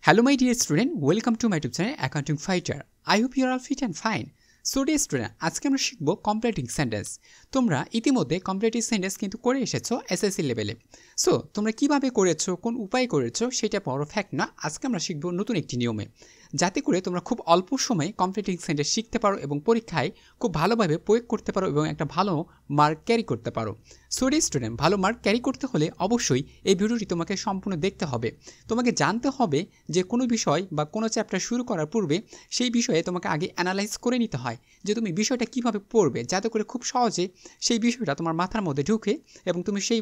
Hello my dear student, welcome to my YouTube channel Accounting Fighter. I hope you are all fit and fine. So dear student, আজকে আমরা শিখব completing sentence. তোমরা ইতিমধ্যে completing sentence কিন্তু করে এসেছো SSC লেভেলে। সো তোমরা কিভাবে করেছো, কোন উপায়ে করেছো সেটা বড় ফ্যাক্ট না। আজকে আমরা শিখব নতুন একটি নিয়মে, যাতে করে তোমরা খুব অল্প সময়ে কমপ্লিটিং সেন্টেন্স শিখতে পারো এবং পরীক্ষায় খুব ভালোভাবে প্রয়োগ করতে পারো এবং একটা ভালো মার্ক ক্যারি করতে পারো। সো ডিয়ার স্টুডেন্ট, ভালো মার্ক ক্যারি করতে হলে অবশ্যই এই ভিডিওটি তোমাকে সম্পূর্ণ দেখতে হবে। তোমাকে জানতে হবে যে কোনো বিষয় বা কোনো চ্যাপ্টার শুরু করার পূর্বে সেই বিষয়ে তোমাকে আগে অ্যানালাইজ করে নিতে হয় যে তুমি বিষয়টা কিভাবে পড়বে, যাতে করে খুব সহজে সেই বিষয়টা তোমার মাথার মধ্যে ঢুকে এবং তুমি সেই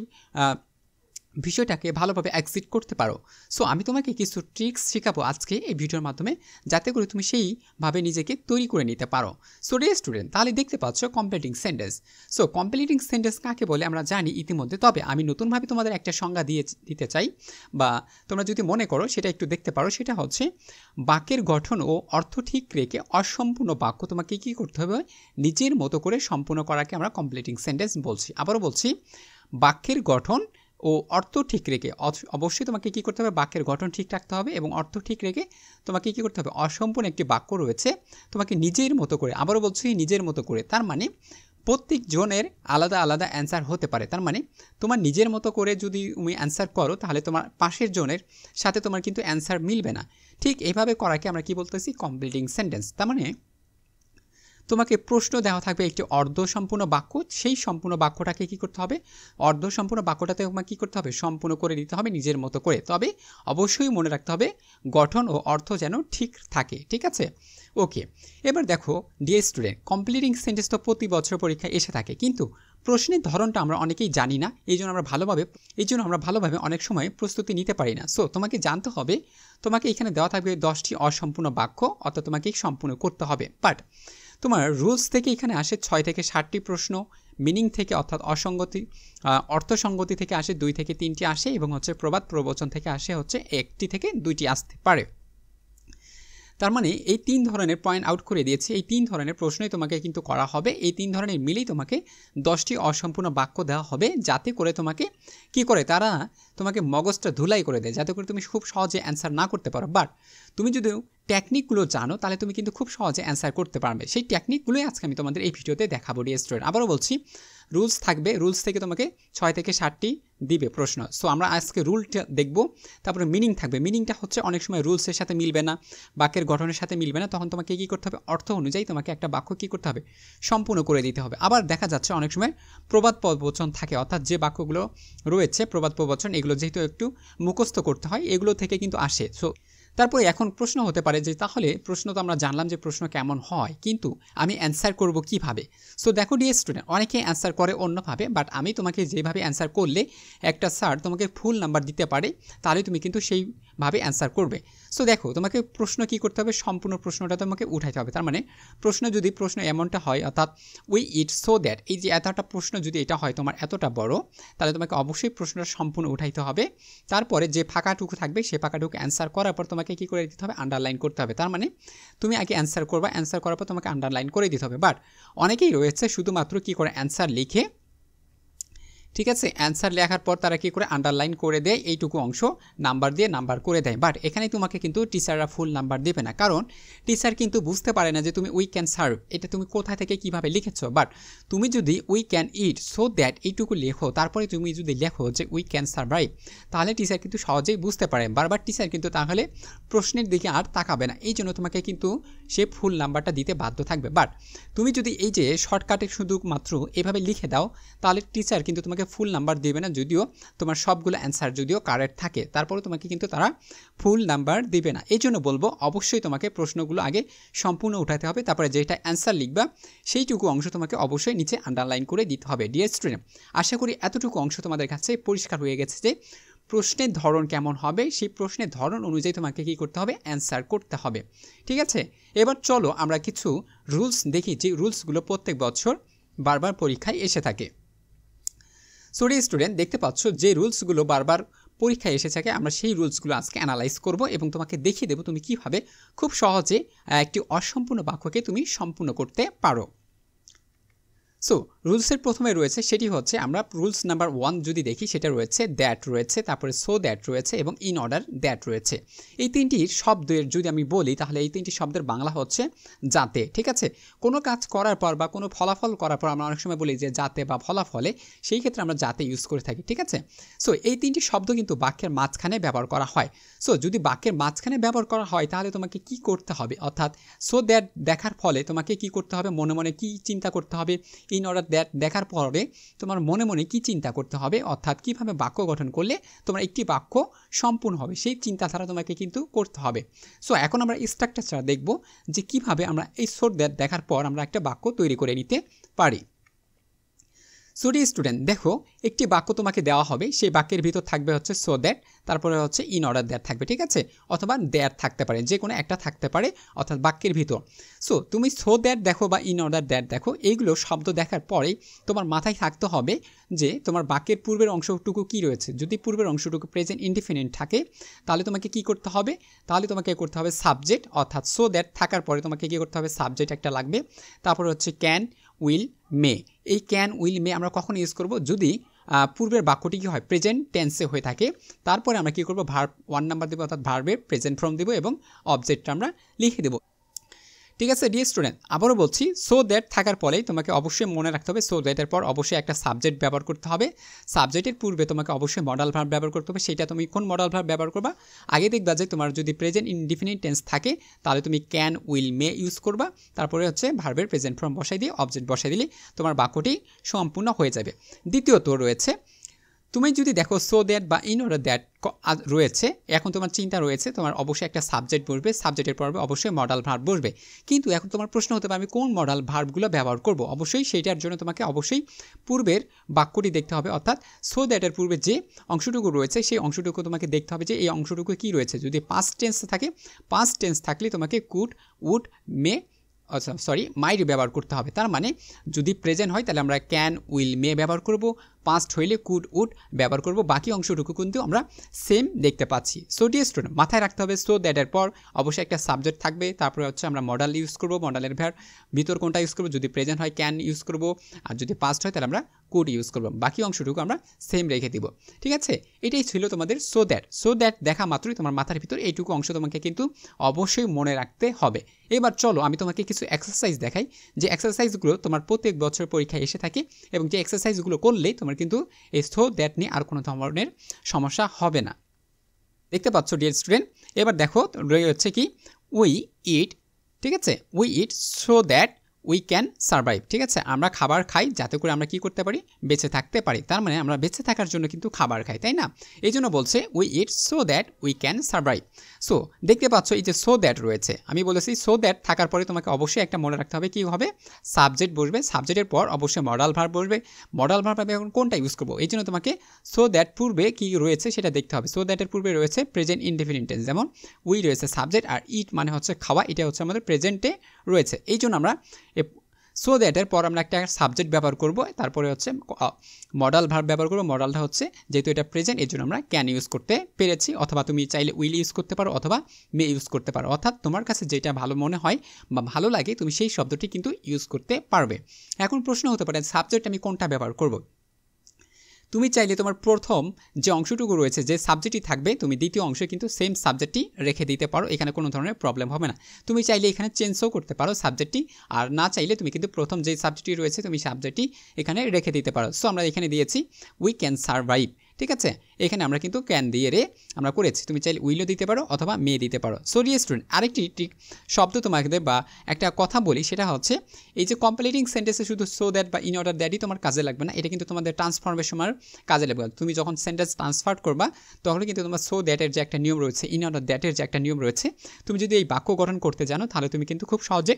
বিষয়টাকে ভালোভাবে এক্সিট করতে পারো। সো আমি তোমাকে কিছু ট্রিক্স শেখাবো আজকে এই ভিডিওর মাধ্যমে, যাতে করে তুমি সেইভাবে নিজেকে তৈরি করে নিতে পারো। সো ডিয়ার স্টুডেন্ট, তাহলে দেখতে পাচ্ছ completing sentence. So completing sentence কাকে বলে আমরা জানি ইতিমধ্যে, তবে আমি নতুনভাবে তোমাদের একটা সংজ্ঞা দিতে চাই, বা তোমরা যদি মনে করো সেটা একটু দেখতে পারো। সেটা হচ্ছে বাক্যের গঠন ও অর্থ ঠিক রেখে অসম্পূর্ণ বাক্য তোমাকে কী করতে হবে, নিজের মতো করে সম্পূর্ণ করাকে আমরা কমপ্লিটিং সেন্টেন্স বলছি। আবারও বলছি, বাক্যের গঠন ও অর্থ ঠিক রেখে, অবশ্যই তোমাকে কী করতে হবে, বাক্যের গঠন ঠিক রাখতে হবে এবং অর্থ ঠিক রেখে তোমাকে কী করতে হবে, অসম্পূর্ণ একটি বাক্য রয়েছে তোমাকে নিজের মতো করে, আবারও বলছি নিজের মতো করে, তার মানে প্রত্যেক জনের আলাদা আলাদা অ্যান্সার হতে পারে। তার মানে তোমার নিজের মতো করে যদি তুমি অ্যান্সার করো, তাহলে তোমার পাশের জনের সাথে তোমার কিন্তু অ্যান্সার মিলবে না। ঠিক এইভাবে করাকে আমরা কি বলতেছি, কমপ্লিটিং সেন্টেন্স। তার মানে তোমাকে প্রশ্ন দেওয়া থাকবে একটি অর্ধ সম্পূর্ণ বাক্য, সেই সম্পূর্ণ বাক্যটাকে কী করতে হবে, অর্ধ সম্পূর্ণ বাক্যটাতে তোমাকে কী করতে হবে, সম্পূর্ণ করে দিতে হবে নিজের মতো করে। তবে অবশ্যই মনে রাখতে হবে গঠন ও অর্থ যেন ঠিক থাকে। ঠিক আছে, ওকে। এবার দেখো ডিয়ার স্টুডেন্ট, কমপ্লিটিং সেন্টেন্স তো প্রতি বছর পরীক্ষায় এসে থাকে, কিন্তু প্রশ্নের ধরনটা আমরা অনেকেই জানি না, এই জন্য আমরা ভালোভাবে অনেক সময় প্রস্তুতি নিতে পারি না। সো তোমাকে জানতে হবে, তোমাকে এখানে দেওয়া থাকবে 10টি অসম্পূর্ণ বাক্য, অর্থাৎ তোমাকে সম্পূর্ণ করতে হবে। বাট তোমার রুলস থেকে এখানে আসে 6 থেকে 7টি প্রশ্ন, মিনিং থেকে অর্থাৎ অর্থসঙ্গতি থেকে আসে 2 থেকে 3টি আসে, এবং হচ্ছে প্রবাদ প্রবচন থেকে আসে হচ্ছে 1টি থেকে 2টি আসতে পারে। তার মানে এই 3 ধরনের পয়েন্ট আউট করে দিয়েছি, এই 3 ধরনের প্রশ্নই তোমাকে কিন্তু করা হবে। এই 3 ধরনের মিলেই তোমাকে 10টি অসম্পূর্ণ বাক্য দেওয়া হবে, যাতে করে তোমাকে কি করে, তারা তোমাকে মগজটা ধুলাই করে দেয়, যাতে করে তুমি খুব সহজে অ্যান্সার না করতে পারো। বাট তুমি যদি টেকনিকগুলো জানো, তাহলে তুমি কিন্তু খুব সহজে অ্যান্সার করতে পারবে। সেই টেকনিকগুলোই আজকে আমি তোমাদের এই ভিডিওতে দেখাবো ডিয়ার স্টুডেন্ট। আবারও বলছি, রুলস থাকবে, রুলস থেকে তোমাকে 6 থেকে 7টি দিবে প্রশ্ন। সো আমরা আজকে রুলটা দেখব, তারপরে মিনিং থাকবে। মিনিংটা হচ্ছে অনেক সময় রুলসের সাথে মিলবে না, বাক্যের গঠনের সাথে মিলবে না, তখন তোমাকে কী করতে হবে, অর্থ অনুযায়ী তোমাকে একটা বাক্য কী করতে হবে, সম্পূর্ণ করে দিতে হবে। আবার দেখা যাচ্ছে অনেক সময় প্রবাদ প্রবচন থাকে, অর্থাৎ যে বাক্যগুলো রয়েছে প্রবাদ প্রবচন, এগুলো যেহেতু একটু মুখস্থ করতে হয়, এগুলো থেকে কিন্তু আসে। সো তারপরে এখন প্রশ্ন হতে পারে যে তাহলে প্রশ্ন তো আমরা জানলাম যে প্রশ্ন কেমন হয়, কিন্তু আমি অ্যান্সার করব কিভাবে। সো দেখো ডিয়ার স্টুডেন্ট, অনেকে অ্যান্সার করে অন্যভাবে, বাট আমি তোমাকে যেভাবে অ্যান্সার করলে একটা স্যার তোমাকে ফুল নাম্বার দিতে পারে, তাহলে তুমি কিন্তু সেইভাবে অ্যান্সার করবে। সো দেখো, তোমাকে প্রশ্ন কী করতে হবে, সম্পূর্ণ প্রশ্নটা তোমাকে উঠাইতে হবে। তার মানে প্রশ্ন এমনটা হয়, অর্থাৎ উই ইট সো দ্যাট, এই যে এতটা প্রশ্ন যদি এটা হয় তোমার এতটা বড়, তাহলে তোমাকে অবশ্যই প্রশ্নটা সম্পূর্ণ উঠাইতে হবে। তারপরে যে ফাঁকাটুকু থাকবে সেই ফাঁকাটুকু অ্যান্সার করার পর তোমাকে কী করে দিতে হবে, আন্ডারলাইন করতে হবে। তার মানে তুমি আগে অ্যান্সার করবা, অ্যান্সার করার পর তোমাকে আন্ডারলাইন করে দিতে হবে। বাট অনেকেই রয়েছে শুধুমাত্র কী করে, অ্যান্সার লিখে, ঠিক আছে, অ্যান্সার লেখার পর তারা কী করে, আন্ডারলাইন করে দেয়, এইটুকু অংশ নাম্বার দিয়ে নাম্বার করে দেয়। বাট এখানে তোমাকে কিন্তু টিচাররা ফুল নাম্বার দেবে না, কারণ টিচার কিন্তু বুঝতে পারে না যে তুমি উই ক্যান সার্ভ এটা তুমি কোথা থেকে কীভাবে লিখেছো। বাট তুমি যদি we can it so that এইটুকু লেখো, তারপরে তুমি যদি লেখো যে উই ক্যান সার্ভাইভ, তাহলে টিচার কিন্তু সহজেই বুঝতে পারে। বারবার টিচার কিন্তু তাহলে প্রশ্নের দিকে আর তাকাবে না, এই জন্য তোমাকে কিন্তু সে ফুল নাম্বারটা দিতে বাধ্য থাকবে। বাট তুমি যদি এই যে শর্টকাটে শুধুমাত্র এভাবে লিখে দাও, তাহলে টিচার কিন্তু তোমাকে ফুল নাম্বার দেবে না, যদিও তোমার সবগুলো অ্যান্সার যদিও কারেক্ট থাকে, তারপরে তোমাকে কিন্তু তারা ফুল নাম্বার দেবে না। এই জন্য বলবো অবশ্যই তোমাকে প্রশ্নগুলো আগে সম্পূর্ণ উঠাতে হবে, তারপরে যেটা অ্যান্সার লিখবা সেইটুকু অংশ তোমাকে অবশ্যই নিচে আন্ডারলাইন করে দিতে হবে। ডিয়ার স্টুডেন্ট, আশা করি এতটুকু অংশ তোমাদের কাছে পরিষ্কার হয়ে গেছে যে প্রশ্নের ধরন কেমন হবে, সেই প্রশ্নের ধরন অনুযায়ী তোমাকে কী করতে হবে, অ্যান্সার করতে হবে। ঠিক আছে, এবার চলো আমরা কিছু রুলস দেখি, যে রুলসগুলো প্রত্যেক বছর বারবার পরীক্ষায় এসে থাকে। সো ডিয়ার স্টুডেন্ট, দেখতে পাচ্ছ যে রুলসগুলো বারবার পরীক্ষায় এসে থাকে, আমরা সেই রুলসগুলো আজকে অ্যানালাইজ করব এবং তোমাকে দেখিয়ে দেবো তুমি কীভাবে খুব সহজে একটি অসম্পূর্ণ বাক্যকে তুমি সম্পূর্ণ করতে পারো। সো রুলসের প্রথমে রয়েছে সেটি হচ্ছে আমরা রুলস নাম্বার 1 যদি দেখি সেটা রয়েছে দ্যাট রয়েছে, তারপরে সো দ্যাট রয়েছে এবং ইন অর্ডার দ্যাট রয়েছে। এই তিনটির শব্দের যদি আমি বলি তাহলে এই তিনটি শব্দের বাংলা হচ্ছে যাতে। ঠিক আছে, কোনো কাজ করার পর বা কোনো ফলাফল করার পর আমরা অনেক সময় বলি যে যাতে বা ফলাফলে, সেই ক্ষেত্রে আমরা যাতে ইউজ করে থাকি। ঠিক আছে, সো এই তিনটি শব্দ কিন্তু বাক্যের মাঝখানে ব্যবহার করা হয়। সো যদি বাক্যের মাঝখানে ব্যবহার করা হয় তাহলে তোমাকে কি করতে হবে, অর্থাৎ সো দ্যাট দেখার ফলে তোমাকে কি করতে হবে, মনে মনে কি চিন্তা করতে হবে, ইন অর্ডার দ্যাট দেখার পরে তোমার মনে মনে কি চিন্তা করতে হবে, অর্থাৎ কিভাবে বাক্য গঠন করলে তোমার একটি বাক্য সম্পূর্ণ হবে সেই চিন্তাধারা তোমাকে কিন্তু করতে হবে। সো এখন আমরা স্ট্রাকচার দেখব যে কিভাবে আমরা এই সো দ্যাট দেখার পর আমরা একটা বাক্য তৈরি করে নিতে পারি। সো ডিয়ার স্টুডেন্ট, দেখো একটি বাক্য তোমাকে দেওয়া হবে, সেই বাক্যের ভিতর থাকবে হচ্ছে সো দ্যাট, তারপরে হচ্ছে ইন অর্ডার দ্যাট থাকবে। ঠিক আছে, অথবা দ্যাট থাকতে পারে, যে কোনো একটা থাকতে পারে অর্থাৎ বাক্যের ভিতর। সো তুমি সো দ্যাট দেখো বা ইন অর্ডার দ্যাট দেখো, এইগুলো শব্দ দেখার পরেই তোমার মাথায় থাকতে হবে যে তোমার বাক্যের পূর্বের অংশটুকু কি রয়েছে। যদি পূর্বের অংশটুকু প্রেজেন্ট ইনডিফিনিট থাকে তাহলে তোমাকে কি করতে হবে, তাহলে তোমাকে করতে হবে সাবজেক্ট, অর্থাৎ সো দ্যাট থাকার পরে তোমাকে কি করতে হবে, সাবজেক্ট একটা লাগবে। তারপরে হচ্ছে ক্যান, উইল, মে। এই ক্যান, উইল, মে আমরা কখন ইউজ করব, যদি পূর্বের বাক্যটি কি হয় প্রেজেন্ট টেন্সে হয়ে থাকে। তারপরে আমরা কি করব, ভার্ব 1 নাম্বার দেবো, অর্থাৎ ভার্বের প্রেজেন্ট ফর্ম দেবো এবং অবজেক্টটা আমরা লিখে দেবো। ঠিক আছে ডিয়ার স্টুডেন্ট, আবারও বলছি, সো দ্যাট থাকার পরেই তোমাকে অবশ্যই মনে রাখতে হবে সো দ্যাটের পর অবশ্যই একটা সাবজেক্ট ব্যবহার করতে হবে। সাবজেক্টের পূর্বে তোমাকে অবশ্যই মডাল ভার্ব ব্যবহার করতে হবে। সেটা তুমি কোন মডাল ভার্ব ব্যবহার করবা, আগে দেখবা যে তোমার যদি প্রেজেন্ট ইনডিফিনিট টেন্স থাকে তাহলে তুমি ক্যান, উইল, মে ইউজ করবা। তারপরে হচ্ছে ভার্বের প্রেজেন্ট ফর্ম বসাই দিয়ে অবজেক্ট বসাই দিলে তোমার বাক্যটি সম্পূর্ণ হয়ে যাবে। দ্বিতীয়ত রয়েছে, তুমি যদি দেখো সো দ্যাট বা ইন অর্ডার দ্যাট রয়েছে, এখন তোমার চিন্তা রয়েছে তোমার অবশ্যই একটা সাবজেক্ট বসবে, সাবজেক্টের পর্বে অবশ্যই মডাল ভার্ব বসবে। কিন্তু এখন তোমার প্রশ্ন হতে পারে আমি কোন মডাল ভার্বগুলো ব্যবহার করব। অবশ্যই সেইটার জন্য তোমাকে অবশ্যই পূর্বের বাক্যটি দেখতে হবে, অর্থাৎ সো দ্যাটের পূর্বে যে অংশটুকু রয়েছে সেই অংশটুকু তোমাকে দেখতে হবে যে এই অংশটুকু কি রয়েছে। যদি পাস্ট টেন্স থাকে, পাস্ট টেন্স থাকলে তোমাকে কুড, উড, মে মাইট ব্যবহার করতে হবে। তার মানে যদি প্রেজেন্ট হয় তাহলে আমরা ক্যান, উইল, মে ব্যবহার করব, পাস্ট হইলে কুড, উড ব্যবহার করব। বাকি অংশটুকু কিন্তু আমরা সেম দেখতে পাচ্ছি। সো ডিয়ার স্টুডেন্ট, মাথায় রাখতে হবে সো দ্যাটের পর অবশ্যই একটা সাবজেক্ট থাকবে, তারপরে হচ্ছে আমরা মডাল ইউজ করব, মডালের ভিতর কোনটা ইউজ করব, যদি প্রেজেন্ট হয় ক্যান ইউজ করব, আর যদি পাস্ট হয় তাহলে আমরা কুড ইউজ করব। বাকি অংশটুকু আমরা সেম রেখে দিব। ঠিক আছে, এটাই ছিল তোমাদের সো দ্যাট। সো দ্যাট দেখা মাত্রই তোমার মাথার ভিতর এইটুকু অংশ তোমাকে কিন্তু অবশ্যই মনে রাখতে হবে। এবার চলো আমি তোমাকে কিছু এক্সারসাইজ দেখাই, যে এক্সারসাইজগুলো তোমার প্রত্যেক বছর পরীক্ষায় এসে থাকে এবং যে এক্সারসাইজগুলো করলে তোমার কিন্তু এই সো দ্যাট নিয়ে আর কোনো ধরনের সমস্যা হবে না। দেখতে পাচ্ছ ডিয়ার স্টুডেন্ট, এবার দেখো রয়েছে কি উই ইট। ঠিক আছে, we it so that we can survive. ঠিক আছে, আমরা খাবার খাই যাতে করে আমরা কি করতে পারি, বেঁচে থাকতে পারি। তার মানে আমরা বেঁচে থাকার জন্য কিন্তু খাবার খাই, তাই না? এই জন্য বলছে we it so that we can survive. So দেখতে পাচ্ছ এই যে সো দ্যাট রয়েছে, আমি বলেছি সো দ্যাট থাকার পরে তোমাকে অবশ্যই একটা মনে রাখতে হবে, কি হবে, সাবজেক্ট বসবে, সাবজেক্টের পর অবশ্যই মডাল ভার্ব বসবে। মডাল ভার্ব আমি এখন কোনটা ইউজ করবো, এই জন্য তোমাকে সো দ্যাট পূর্বে কি রয়েছে সেটা দেখতে হবে। সো দ্যাটের পূর্বে রয়েছে প্রেজেন্ট ইনডিফিনিট টেন্স, যেমন উই রয়েছে সাবজেক্ট, আর ইট মানে হচ্ছে খাওয়া, এটা হচ্ছে আমাদের প্রেজেন্টে রয়েছে। এই জন্য আমরা সো দ্যাটের পর আমরা একটা সাবজেক্ট ব্যবহার করব, তারপরে হচ্ছে মডাল ভার্ব ব্যবহার করব। মডালটা হচ্ছে যেহেতু এটা প্রেজেন্ট এর জন্য আমরা ক্যান ইউজ করতে পেরেছি, অথবা তুমি চাইলে উইল ইউজ করতে পারো অথবা মে ইউজ করতে পারো, অর্থাৎ তোমার কাছে যেটা ভালো মনে হয় বা ভালো লাগে তুমি সেই শব্দটি কিন্তু ইউজ করতে পারবে। এখন প্রশ্ন হতে পারে সাবজেক্ট আমি কোনটা ব্যবহার করব। তুমি চাইলে তোমার প্রথম যে অংশটুকু রয়েছে যে সাবজেক্টই থাকবে তুমি দ্বিতীয় অংশে কিন্তু সেম সাবজেক্টটি রেখে দিতে পারো, এখানে কোনো ধরনের প্রবলেম হবে না। তুমি চাইলে এখানে চেঞ্জও করতে পারো সাবজেক্টটি, আর না চাইলে তুমি কিন্তু প্রথম যে সাবজেক্টটি রয়েছে তুমি সাবজেক্টটি এখানে রেখে দিতে পারো। সো আমরা এখানে দিয়েছি উই ক্যান সার্ভাইভ। ঠিক আছে, এখানে আমরা কিন্তু ক্যান দিয়ে আমরা করেছি, তুমি চাইলে উইলও দিতে পারো অথবা মে দিতে পারো। সো ডিয়ার স্টুডেন্ট, আরেকটি শব্দ তোমাকে বা একটা কথা বলি, সেটা হচ্ছে এই যে কমপ্লিটিং সেন্টেন্সে শুধু সো দ্যাট বা ইন অর্ডার দ্যাটই তোমার কাজে লাগবে না, এটা কিন্তু তোমাদের ট্রান্সফরমেশনের কাজে লাগবে। তুমি যখন সেন্টেন্স ট্রান্সফার করবা তখন কিন্তু তোমার সো দ্যাটের যে একটা নিয়ম রয়েছে, ইন অর্ডার দ্যাটের যে একটা নিয়ম রয়েছে, তুমি যদি এই বাক্য গঠন করতে জানো তাহলে তুমি কিন্তু খুব সহজে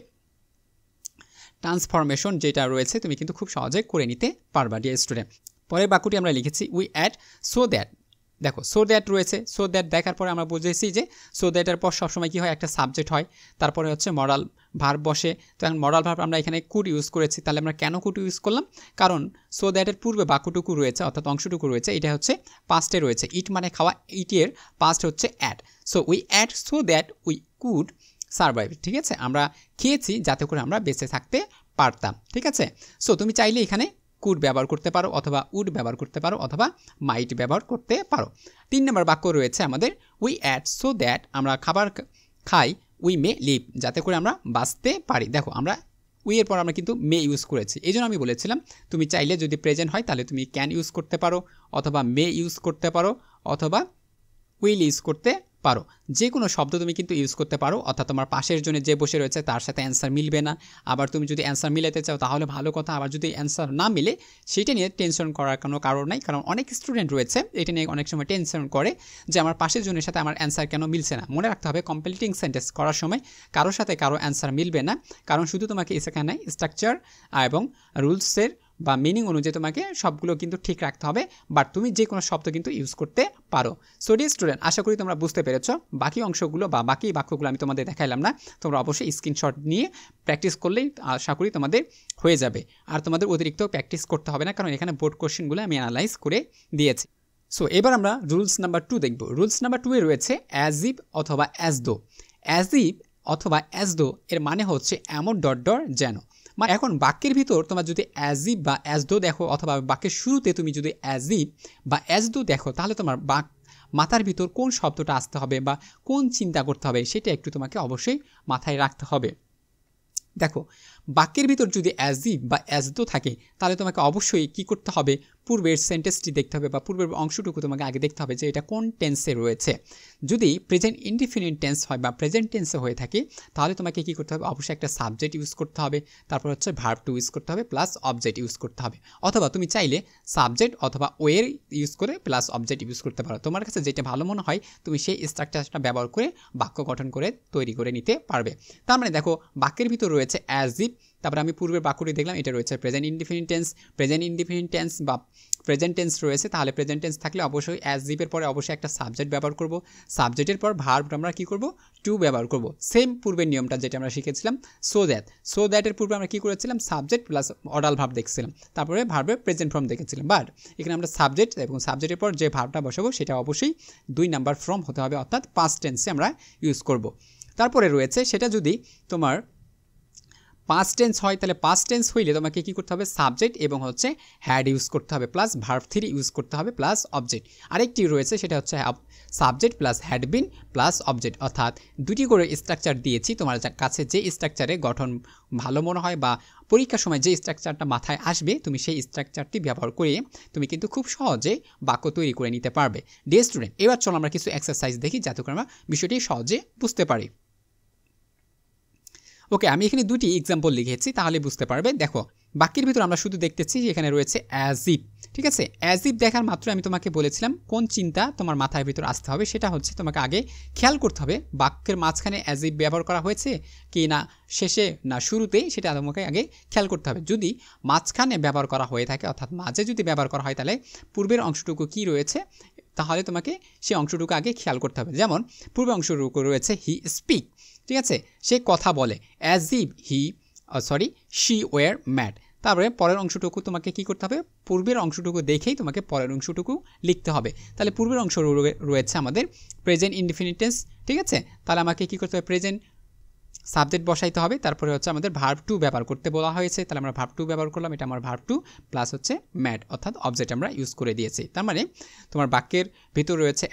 ট্রান্সফরমেশন যেটা রয়েছে তুমি কিন্তু খুব সহজে করে নিতে পারবা ডিয়ার স্টুডেন্ট। পরের বাক্যটি আমরা লিখেছি উই অ্যাড সো দ্যাট। দেখো সো দ্যাট রয়েছে, সো দ্যাট দেখার পরে আমরা বুঝেছি যে সো দ্যাটের পর সবসময় কী হয়, একটা সাবজেক্ট হয়, তারপরে হচ্ছে মডাল ভার্ব বসে। তো এখন মডাল ভার্ব আমরা এখানে কুড ইউজ করেছি, তাহলে আমরা কেন কুড ইউজ করলাম, কারণ সো দ্যাটের পূর্বে বাক্যটুকু রয়েছে অর্থাৎ অংশটুকু রয়েছে এটা হচ্ছে পাস্টে রয়েছে, ইট মানে খাওয়া, ইটের পাস্ট হচ্ছে add. So we add so that we could survive. ঠিক আছে, আমরা খেয়েছি যাতে করে আমরা বেঁচে থাকতে পারতাম, ঠিক আছে। সো তুমি চাইলে এখানে কুড ব্যবহার করতে পারো অথবা উড ব্যবহার করতে পারো অথবা মাইট ব্যবহার করতে পারো। 3 নম্বর বাক্য রয়েছে আমাদের উই অ্যাট সো দ্যাট আমরা খাবার খাই উই মে লিভ যাতে করে আমরা বাঁচতে পারি। দেখো আমরা উই এর পর আমরা কিন্তু মে ইউজ করেছি, এই জন্য আমি বলেছিলাম তুমি চাইলে যদি প্রেজেন্ট হয় তাহলে তুমি ক্যান ইউজ করতে পারো অথবা মে ইউজ করতে পারো অথবা উইল ইউজ করতে পারো। যে কোনো শব্দ তুমি কিন্তু ইউজ করতে পারো, অর্থাৎ তোমার পাশের জন্য যে বসে রয়েছে তার সাথে অ্যান্সার মিলবে না। আবার তুমি যদি অ্যান্সার মিলাতে চাও তাহলে ভালো কথা, আবার যদি অ্যান্সার না মিলে সেটা নিয়ে টেনশন করার কোনো কারণ নাই, কারণ অনেক স্টুডেন্ট রয়েছে এটা নিয়ে অনেক সময় টেনশন করে যে আমার পাশের জনের সাথে আমার অ্যান্সার কেন মিলছে না। মনে রাখতে হবে কমপ্লিটিং সেন্টেন্স করার সময় কারোর সাথে কারো অ্যান্সার মিলবে না, কারণ শুধু তোমাকে সেখানে স্ট্রাকচার এবং রুলসের বা মিনিং অনুযায়ী তোমাকে সবগুলো কিন্তু ঠিক রাখতে হবে, বাট তুমি যে কোনো শব্দ কিন্তু ইউজ করতে পারো। সো ডিয়ার স্টুডেন্ট, আশা করি তোমরা বুঝতে পেরেছো। বাকি অংশগুলো বা বাকি বাক্যগুলো আমি তোমাদের দেখাইলাম না, তোমরা অবশ্যই স্ক্রিনশট নিয়ে প্র্যাকটিস করলেই আশা করি তোমাদের হয়ে যাবে। আর তোমাদের অতিরিক্ত প্র্যাকটিস করতে হবে না, কারণ এখানে বোর্ড কোশ্চেনগুলো আমি অ্যানালাইজ করে দিয়েছি। সো এবার আমরা রুলস নাম্বার 2 দেখব। রুলস নাম্বার 2 এ রয়েছে অ্যাজ ইফ অথবা অ্যাজ দো। অ্যাজ ইফ অথবা অ্যাজ দো এর মানে হচ্ছে এমন ডট ডট যেন। মানে এখন বাক্যের ভিতর তোমার যদি অ্যাজ ইফ বা অ্যাজ দো দেখো অথবা বাক্যের শুরুতে তুমি যদি অ্যাজ ইফ বা অ্যাজ দো দেখো, তাহলে তোমার মাথার ভিতর কোন শব্দটা আসতে হবে বা কোন চিন্তা করতে হবে সেটা একটু তোমাকে অবশ্যই মাথায় রাখতে হবে। দেখো বাক্যের ভিতর যদি অ্যাজ ইফ বা অ্যাজ দো থাকে তাহলে তোমাকে অবশ্যই কী করতে হবে, পূর্বের সেন্টেন্সটি দেখতে হবে বা পূর্বের অংশটুকু তোমাকে আগে দেখতে হবে যে এটা কোন টেন্সে রয়েছে। যদি প্রেজেন্ট ইনডিফিনিট টেন্স হয় বা প্রেজেন্ট টেন্সে হয়ে থাকে তাহলে তোমাকে কী করতে হবে, অবশ্যই একটা সাবজেক্ট ইউজ করতে হবে, তারপর হচ্ছে ভার্ব টু ইউজ করতে হবে প্লাস অবজেক্ট ইউজ করতে হবে, অথবা তুমি চাইলে সাবজেক্ট অথবা ওয়ের ইউজ করে প্লাস অবজেক্ট ইউজ করতে পারো। তোমার কাছে যেটা ভালো মনে হয় তুমি সেই স্ট্রাকচারটা ব্যবহার করে বাক্য গঠন করে তৈরি করে নিতে পারবে। তার মানে দেখো বাক্যের ভিতর রয়েছে অ্যাজ ইফ, তারপরে আমি পূর্বের বাক্যটি দেখলাম এটা রয়েছে প্রেজেন্ট ইনডিফিনিট টেন্স বা প্রেজেন্ট টেন্স রয়েছে, তাহলে প্রেজেন্ট টেন্স থাকলে অবশ্যই অ্যাজ ইফের পরে অবশ্যই একটা সাবজেক্ট ব্যবহার করব, সাবজেক্টের পর ভার্ব আমরা কী করব, টু ব্যবহার করব। সেম পূর্বের নিয়মটা যেটা আমরা শিখেছিলাম সো দ্যাটের পূর্বে আমরা কী করেছিলাম, সাবজেক্ট প্লাস অডাল ভার্ব দেখছিলাম, তারপরে ভার্বের প্রেজেন্ট ফর্ম দেখেছিলাম। বাট এখানে আমরা সাবজেক্ট এবং সাবজেক্টের পর যে ভার্বটা বসাবো সেটা অবশ্যই 2 নাম্বার ফর্ম হতে হবে, অর্থাৎ পাস্ট টেন্সে আমরা ইউজ করব। তারপরে রয়েছে সেটা যদি তোমার পাস্ট টেন্স হয় তাহলে পাস্ট টেন্স হইলে তোমাকে কী করতে হবে, সাবজেক্ট এবং হচ্ছে হ্যাড ইউজ করতে হবে প্লাস ভার্ব 3 ইউজ করতে হবে প্লাস অবজেক্ট। আরেকটি রয়েছে সেটা হচ্ছে subject plus had been plus object, অর্থাৎ দুটি করে স্ট্রাকচার দিয়েছি, তোমার কাছে যে স্ট্রাকচারে গঠন ভালো মনে হয় বা পরীক্ষার সময় যে স্ট্রাকচারটা মাথায় আসবে তুমি সেই স্ট্রাকচারটি ব্যবহার করে তুমি কিন্তু খুব সহজে বাক্য তৈরি করে নিতে পারবে। ডিয়ার স্টুডেন্ট, এবার চলো আমরা কিছু এক্সারসাইজ দেখি যাতে করে আমরা বিষয়টি সহজে বুঝতে পারি। ওকে, আমি এখানে 2টি এক্সাম্পল লিখেছি তাহলে বুঝতে পারবে। দেখো বাক্যের ভিতর আমরা শুধু দেখতেছি এখানে রয়েছে অ্যাজ ইফ, ঠিক আছে। অ্যাজ ইফ দেখার মাত্র আমি তোমাকে বলেছিলাম কোন চিন্তা তোমার মাথার ভিতর আসতে হবে, সেটা হচ্ছে তোমাকে আগে খেয়াল করতে হবে বাক্যের মাঝখানে অ্যাজ ইফ ব্যবহার করা হয়েছে কি না শেষে না শুরুতেই, সেটা তোমাকে আগে খেয়াল করতে হবে। যদি মাঝখানে ব্যবহার করা হয়ে থাকে অর্থাৎ মাঝে যদি ব্যবহার করা হয় তাহলে পূর্বের অংশটুকু কি রয়েছে তাহলে তোমাকে সেই অংশটুকু আগে খেয়াল করতে হবে। যেমন পূর্বে অংশটুকু রয়েছে হি স্পিক, ঠিক আছে, সে কথা বলে, as if she were mad. তারপরে পরের অংশটুকু তোমাকে কি করতে হবে, পূর্বের অংশটুকু দেখেই তোমাকে পরের অংশটুকু লিখতে হবে। তাহলে পূর্বের অংশ রয়েছে আমাদের প্রেজেন্ট ইনডিফিনিট টেন্স, ঠিক আছে, তাহলে আমাকে কি করতে হবে, প্রেজেন্ট সাবজেক্ট বসাইতে হবে, তারপরে হচ্ছে আমাদের ভার্ব টু ব্যবহার করতে বলা হয়েছে, তাহলে আমরা ভার্ব টু ব্যবহার করলাম, এটা আমার ভার্ব টু প্লাস হচ্ছে ম্যাড অর্থাৎ অবজেক্ট আমরা ইউজ করে দিয়েছি। তার মানে তোমার বাক্যের ভিতর রয়েছে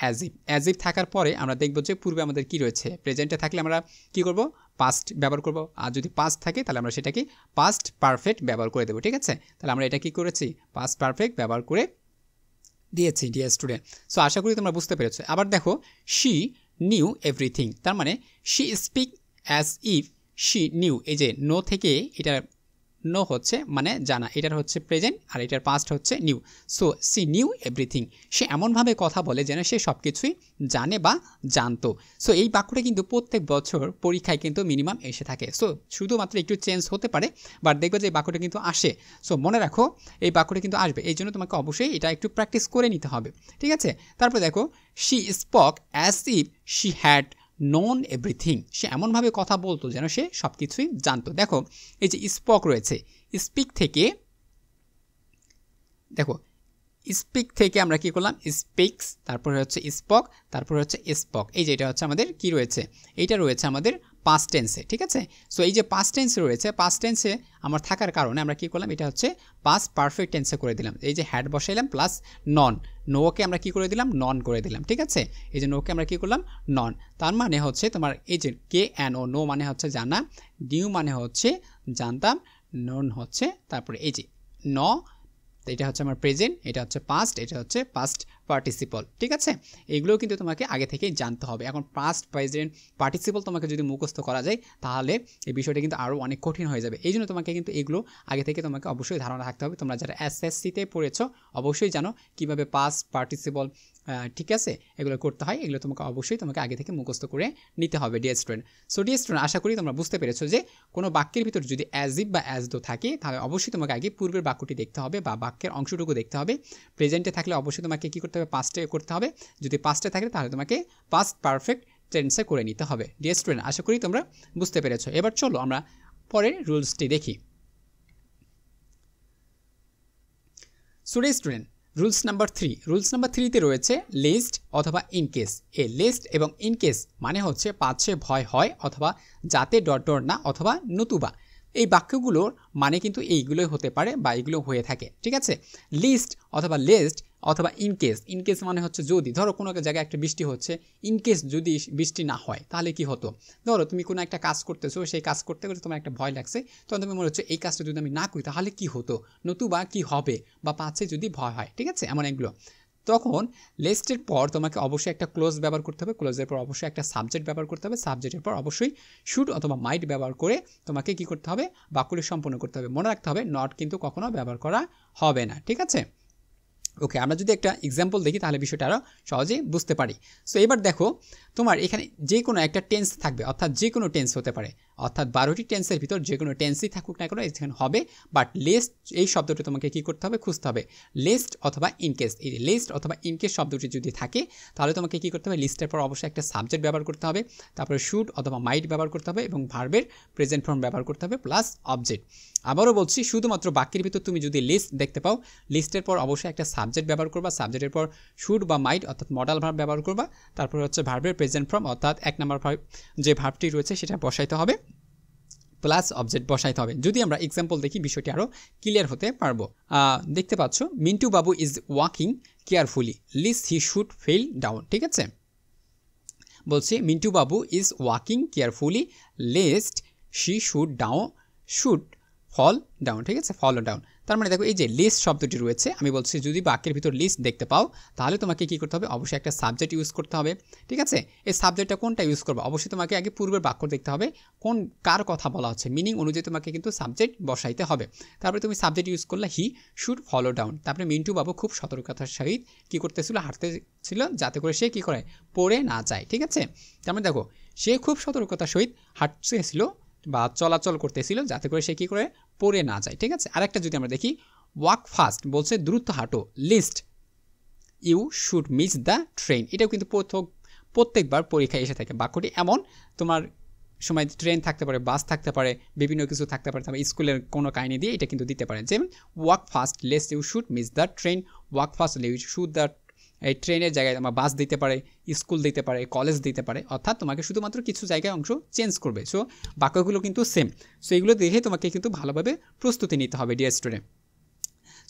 অ্যাজ ইফ থাকার পরে আমরা দেখব যে পূর্বে আমাদের কি রয়েছে, প্রেজেন্টে থাকলে আমরা কি করব, পাস্ট ব্যবহার করব, আর যদি পাস্ট থাকে তাহলে আমরা সেটাকে পাস্ট পারফেক্ট ব্যবহার করে দেবো, ঠিক আছে। তাহলে আমরা এটা কি করেছি, পাস্ট পারফেক্ট ব্যবহার করে দিয়েছি ডিয়ার স্টুডেন্ট। সো আশা করি তোমরা বুঝতে পেরেছো। আবার দেখো শি নিউ এভরিথিং, তার মানে she speak as if she new, এই যে নো থেকে এটা নো হচ্ছে মানে জানা, এটার হচ্ছে প্রেজেন্ট আর এটার পাস্ট হচ্ছে new. So see new everything, সে এমনভাবে কথা বলে যেন সে সব কিছুই জানে বা জানতো। সো এই বাক্যটা কিন্তু প্রত্যেক বছর পরীক্ষায় কিন্তু মিনিমাম এসে থাকে। সো শুধুমাত্র একটু চেঞ্জ হতে পারে বাট দেখবে যে এই বাক্যটা কিন্তু আসে। সো মনে রাখো এই বাক্যটা কিন্তু আসবে, এই জন্য তোমাকে অবশ্যই এটা একটু প্র্যাকটিস করে নিতে হবে, ঠিক আছে। তারপর দেখো she spoke as if she had known everything, সে এমনভাবে কথা বলতো যেন সে সব কিছুই জানতো। দেখো এই যে স্পক রয়েছে, স্পিক থেকে দেখো স্পিক থেকে আমরা কি করলাম, স্পিক্স, তারপরে হচ্ছে স্পক, তারপরে হচ্ছে স্পক, এই যে এটা হচ্ছে আমাদের কি রয়েছে, এইটা রয়েছে আমাদের পাস্ট টেন্সে, ঠিক আছে। সো এই যে পাস্ট টেন্সে রয়েছে, পাস্ট টেন্সে আমার থাকার কারণে আমরা কী করলাম, এটা হচ্ছে পাস্ট পারফেক্ট টেন্সে করে দিলাম। এই যে হ্যাড বসাইলাম প্লাস নন, নোকে আমরা কী করে দিলাম, নন করে দিলাম, ঠিক আছে। এই যে নোকে আমরা কী করলাম, নন। তার মানে হচ্ছে তোমার এই যে কে এন ও, নো মানে হচ্ছে জানা, নিউ মানে হচ্ছে জানতাম, নন হচ্ছে তারপরে এই যে ন, এটা হচ্ছে আমার প্রেজেন্ট, এটা হচ্ছে পাস্ট, এটা হচ্ছে পাস্ট পার্টিসিপল, ঠিক আছে। এগুলোও কিন্তু তোমাকে আগে থেকেই জানতে হবে। এখন পাস্ট প্রেজেন্ট পার্টিসিপল তোমাকে যদি মুখস্থ করা যায় তাহলে এই বিষয়টা কিন্তু আরও অনেক কঠিন হয়ে যাবে। এই জন্য তোমাকে কিন্তু এগুলো আগে থেকে তোমাকে অবশ্যই ধারণা রাখতে হবে। তোমরা যারা এসএসসিতে পড়েছো অবশ্যই জানো কীভাবে পাস্ট পার্টিসিপল, ঠিক আছে, এগুলো করতে হয়। এগুলো তোমাকে আগে থেকে মুখস্থ করে নিতে হবে dear student. So dear student, আশা করি তোমরা বুঝতে পেরেছো যে কোনো বাক্যের ভিতর যদি অ্যাজ ইফ বা অ্যাজ দো থাকে তাহলে অবশ্যই তোমাকে আগে পূর্বের বাক্যটি দেখতে হবে বা বাক্যের অংশটুকু দেখতে হবে। প্রেজেন্টে থাকলে অবশ্যই তোমাকে কী করতে হবে, পাস্টে করতে হবে। যদি পাস্টে থাকে তাহলে তোমাকে পাস্ট পারফেক্ট টেন্সে করে নিতে হবে। ডিয়ার স্টুডেন্ট, আশা করি তোমরা বুঝতে পেরেছো। এবার চলো আমরা পরের রুলসটি দেখি। So dear student, rules number 3, rules number 3তে রয়েছে লিস্ট অথবা ইনকেস। এ লিস্ট এবং ইনকেস মানে হচ্ছে পাচ্ছে ভয় হয় অথবা যাতে ডট ডট না অথবা নতুবা। এই বাক্যগুলোর মানে কিন্তু এইগুলোই হতে পারে বা এইগুলো হয়ে থাকে, ঠিক আছে। লিস্ট অথবা লিস্ট অথবা ইনকেস, ইনকেস মানে হচ্ছে যদি ধরো কোনো জায়গায় একটা বৃষ্টি হচ্ছে, ইনকেস যদি বৃষ্টি না হয় তাহলে কি হতো, ধরো তুমি কোনো একটা কাজ করতেছো, সেই কাজ করতে করতে তোমার একটা ভয় লাগছে, তখন তুমি মনে হচ্ছে এই কাজটা যদি আমি না করি তাহলে কি হতো, নতুবা কি হবে, বা পাচ্ছে যদি ভয় হয়, ঠিক আছে, এমন এগুলো। তখন লিস্টের পর তোমাকে অবশ্যই একটা ক্লোজ ব্যবহার করতে হবে, ক্লোজের পর অবশ্যই একটা সাবজেক্ট ব্যবহার করতে হবে, সাবজেক্টের পর অবশ্যই শুড অথবা মাইট ব্যবহার করে তোমাকে কি করতে হবে, বাক্যটি সম্পূর্ণ করতে হবে। মনে রাখতে হবে নট কিন্তু কখনো ব্যবহার করা হবে না, ঠিক আছে। ওকে, আমরা যদি একটা এক্সাম্পল দেখি তাহলে বিষয়টা আরও সহজেই বুঝতে পারি। সো এবার দেখো, তোমার এখানে যে কোনো একটা টেন্স থাকবে, অর্থাৎ যে কোনো টেন্স হতে পারে, অর্থাৎ 12টি টেন্সের ভিতর যে কোনো টেন্সই থাকুক না কেন এখানে হবে, বাট লিস্ট এই শব্দটি তোমাকে কী করতে হবে, খুঁজতে হবে। লিস্ট অথবা ইনকেস, এই লিস্ট অথবা ইনকেস শব্দটি যদি থাকে তাহলে তোমাকে কী করতে হবে, লিস্টের পর অবশ্যই একটা সাবজেক্ট ব্যবহার করতে হবে, তারপরে শুড অথবা মাইট ব্যবহার করতে হবে এবং ভার্বের প্রেজেন্ট ফর্ম ব্যবহার করতে হবে প্লাস অবজেক্ট। আবারও বলছি, শুধুমাত্র বাক্যের ভিতর তুমি যদি লিস্ট দেখতে পাও, লিস্টের পর অবশ্যই একটা সাবজেক্ট ব্যবহার করবা, সাবজেক্টের পর শুড বা মাইট অর্থাৎ মডাল ভার্ব ব্যবহার করবা, তারপর হচ্ছে ভার্বের প্রেজেন্ট ফর্ম অর্থাৎ 1 নম্বর ভার্ব যে ভার্বটি রয়েছে সেটা বসাইতে হবে প্লাস অবজেক্ট বসাইতে হবে। যদি আমরা এক্সাম্পল দেখি বিষয়টি আরও ক্লিয়ার হতে পারবো। দেখতে পাচ্ছ, Mintu Babu is walking carefully lest he should fell down, ঠিক আছে। বলছি Mintu Babu is walking carefully lest she should fall down, ঠিক আছে, ফলো ডাউন। তার মানে দেখো এই যে লিস্ট শব্দটি রয়েছে, আমি বলছি যদি বাক্যের ভিতর লিস্ট দেখতে পাও তাহলে তোমাকে কী করতে হবে, অবশ্যই একটা সাবজেক্ট ইউজ করতে হবে, ঠিক আছে। এই সাবজেক্টটা কোনটা ইউজ করবে, অবশ্যই তোমাকে আগে পূর্বের বাক্য দেখতে হবে, কার কথা বলা হচ্ছে, মিনিং অনুযায়ী তোমাকে কিন্তু সাবজেক্ট বসাইতে হবে। তারপরে তুমি সাবজেক্ট ইউজ করলে হি শুড ফলো ডাউন। তারপরে মিন্টু বাবু খুব সতর্কতার সহিত কী করতেছিল, হাঁটতেছিল, যাতে করে সে কী করে, পড়ে না যায়, ঠিক আছে। তার মানে দেখো সে খুব সতর্কতার সহিত হাঁটতেছিল বা চলাচল করতেছিল যাতে করে সে কী করে, পড়ে না যায়, ঠিক আছে। আরেকটা যদি আমরা দেখি, ওয়াক ফাস্ট বলছে দ্রুত হাঁটো, lest you should miss the train. এটাও কিন্তু প্রত্যেকবার পরীক্ষায় এসে থাকে। বাক্যটি এমন, তোমার সময় ট্রেন থাকতে পারে, বাস থাকতে পারে, বিভিন্ন কিছু থাকতে পারে, তারপর স্কুলের কোনো কাহিনী দিয়ে এটা কিন্তু দিতে পারে। যেমন walk fast lest you should miss the train, walk fast you should the, এই ট্রেনের জায়গায় আমার বাস দিতে পারে, স্কুল দিতে পারে, কলেজ দিতে পারে, অর্থাৎ তোমাকে শুধুমাত্র কিছু জায়গায় অংশ চেঞ্জ করবে। সো বাক্যগুলো কিন্তু সেম। সো এগুলো দেখে তোমাকে কিন্তু ভালোভাবে প্রস্তুতি নিতে হবে ডিয়ার স্টুডেন্ট।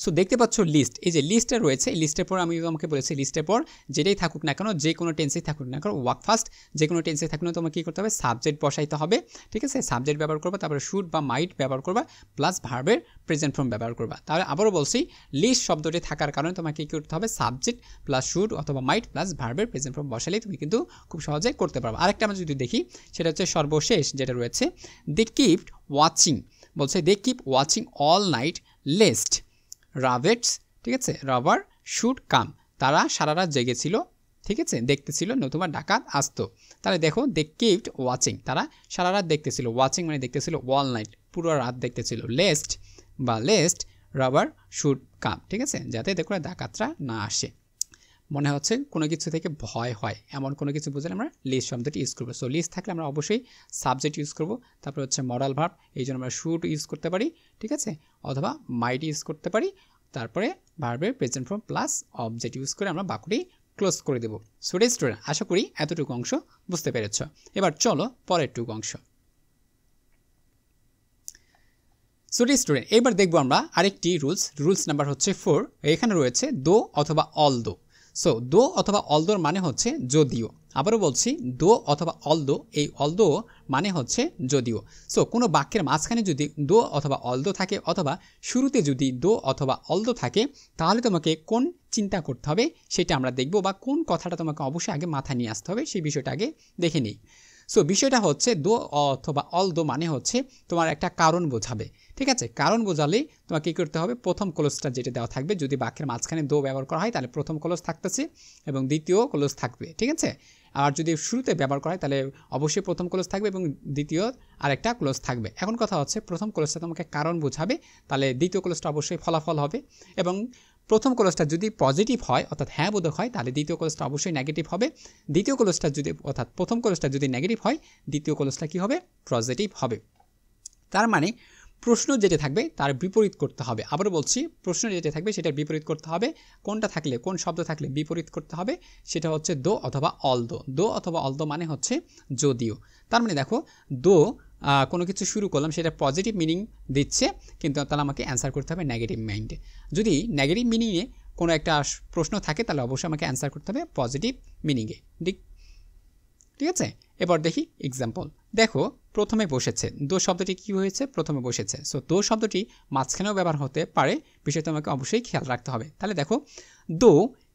সো দেখতে পাচ্ছ লিস্ট, এই যে লিস্টটা রয়েছে, এই লিস্টের পর আমি তোমাকে বলেছি লিস্টের পর যেটাই থাকুক না কেন, যে কোনো টেন্সেই থাকুক না কেন, ওয়াক ফাস্ট যে কোনো টেন্সে থাকুক না, তোমাকে কী করতে হবে, সাবজেক্ট বসাইতে হবে, ঠিক আছে। সাবজেক্ট ব্যবহার করবা, তারপরে শুড বা মাইট ব্যবহার করবা প্লাস ভার্বের প্রেজেন্ট ফর্ম ব্যবহার করবা। তাহলে আবারও বলছি, লিস্ট শব্দটি থাকার কারণে তোমাকে কী করতে হবে, সাবজেক্ট প্লাস শুড অথবা মাইট প্লাস ভার্বের প্রেজেন্ট ফর্ম বসালেই তুমি কিন্তু খুব সহজে করতে পারবে। আরেকটা আমরা যদি দেখি সেটা হচ্ছে সর্বশেষ যেটা রয়েছে, দে কিপ ওয়াচিং, বলছে they keep watching all night lest robbers, ঠিক আছে, রবার শুড কাম, তারা সারা রাত জেগেছিল, ঠিক আছে, দেখতেছিল নতুবা ডাকাত আসতো। তাহলে দেখো দে কিপড ওয়াচিং, তারা সারা রাত দেখতেছিল, ওয়াচিং মানে দেখতেছিল, অল নাইট পুরো রাত দেখতেছিল, লেস্ট বা লেস্ট রবার শুড কাম, ঠিক আছে, যাতে দেখো ডাকাতরা না আসে। মনে হচ্ছে কোনো কিছু থেকে ভয় হয় এমন কোনো কিছু বুঝলে আমরা লিস্ট শব্দটি ইউজ করবো। সো লিস্ট থাকলে আমরা অবশ্যই সাবজেক্ট ইউজ করবো, তারপর হচ্ছে মডাল ভার্ব, এই জন্য আমরা শুড ইউজ করতে পারি, ঠিক আছে, অথবা মাইট ইউজ করতে পারি, তারপরে ভার্বের present form plus object use করে আমরা বাক্যটি ক্লোজ করে দেবো। সো স্টুডেন্ট, আশা করি এতটুকু অংশ বুঝতে পেরেছ। এবার চলো পরেরটুকু অংশ। সো ডিয়ার স্টুডেন্ট, এবার দেখবো আমরা আরেকটি রুলস নাম্বার হচ্ছে 4। এখানে রয়েছে দো অথবা অলদো। সো দো অথবা অলদোর মানে হচ্ছে যদিও। আবারও বলছি, দো অথবা অলদো, এই অলদো মানে হচ্ছে যদিও। সো কোনো বাক্যের মাঝখানে যদি দো অথবা অলদো থাকে অথবা শুরুতে যদি দো অথবা অলদো থাকে, তাহলে তোমাকে কোন চিন্তা করতে হবে সেটা আমরা দেখব, বা কোন কথাটা তোমাকে অবশ্যই আগে মাথায় নিয়ে আসতে হবে সেই বিষয়টা আগে দেখে নিই। সো বিষয়টা হচ্ছে দো অথবা অলদো মানে হচ্ছে তোমার একটা কারণ বোঝাবে। ঠিক আছে, কারণ বোঝালে তোমাকে কী করতে হবে, প্রথম ক্লোজটা যেটা দেওয়া থাকবে, যদি বাক্যের মাঝখানে দো ব্যবহার করা হয় তাহলে প্রথম ক্লোজ থাকতেছে এবং দ্বিতীয় ক্লোজ থাকবে। ঠিক আছে, আর যদি শুরুতে ব্যবহার করা হয় তাহলে অবশ্যই প্রথম ক্লোজ থাকবে এবং দ্বিতীয় আরেকটা ক্লোজ থাকবে। এখন কথা হচ্ছে, প্রথম ক্লোজটা তোমাকে কারণ বোঝাবে, তাহলে দ্বিতীয় ক্লোজটা অবশ্যই ফলাফল হবে। এবং প্রথম ক্লোজটা যদি পজিটিভ হয় অর্থাৎ হ্যাঁ বোধক হয়, তাহলে দ্বিতীয় ক্লোজটা অবশ্যই নেগেটিভ হবে। দ্বিতীয় ক্লোজটা যদি অর্থাৎ প্রথম ক্লোজটা যদি নেগেটিভ হয়, দ্বিতীয় ক্লোজটা কী হবে, পজিটিভ হবে। তার মানে প্রশ্ন যেটা থাকবে তার বিপরীত করতে হবে। আবারও বলছি, প্রশ্ন যেটা থাকবে সেটার বিপরীত করতে হবে। কোনটা থাকলে, কোন শব্দ থাকলে বিপরীত করতে হবে, সেটা হচ্ছে দো অথবা অলদো। দো অথবা অলদো মানে হচ্ছে যদিও। তার মানে দেখো, দো কোনো কিছু শুরু করলাম, সেটা পজিটিভ মিনিং দিচ্ছে, কিন্তু তাহলে আমাকে অ্যান্সার করতে হবে নেগেটিভ মাইন্ডে। যদি নেগেটিভ মিনিংয়ে কোনো একটা প্রশ্ন থাকে, তাহলে অবশ্যই আমাকে অ্যান্সার করতে হবে পজিটিভ মিনিংয়ে। ঠিক আছে, এবার দেখি এক্সাম্পল। দেখো, প্রথমে বসেছে, দো শব্দটি কী হয়েছে, প্রথমে বসেছে। সো দো শব্দটি মাঝখানেও ব্যবহার হতে পারে, বিষয়টা আমাকে অবশ্যই খেয়াল রাখতে হবে। তাহলে দেখো, দো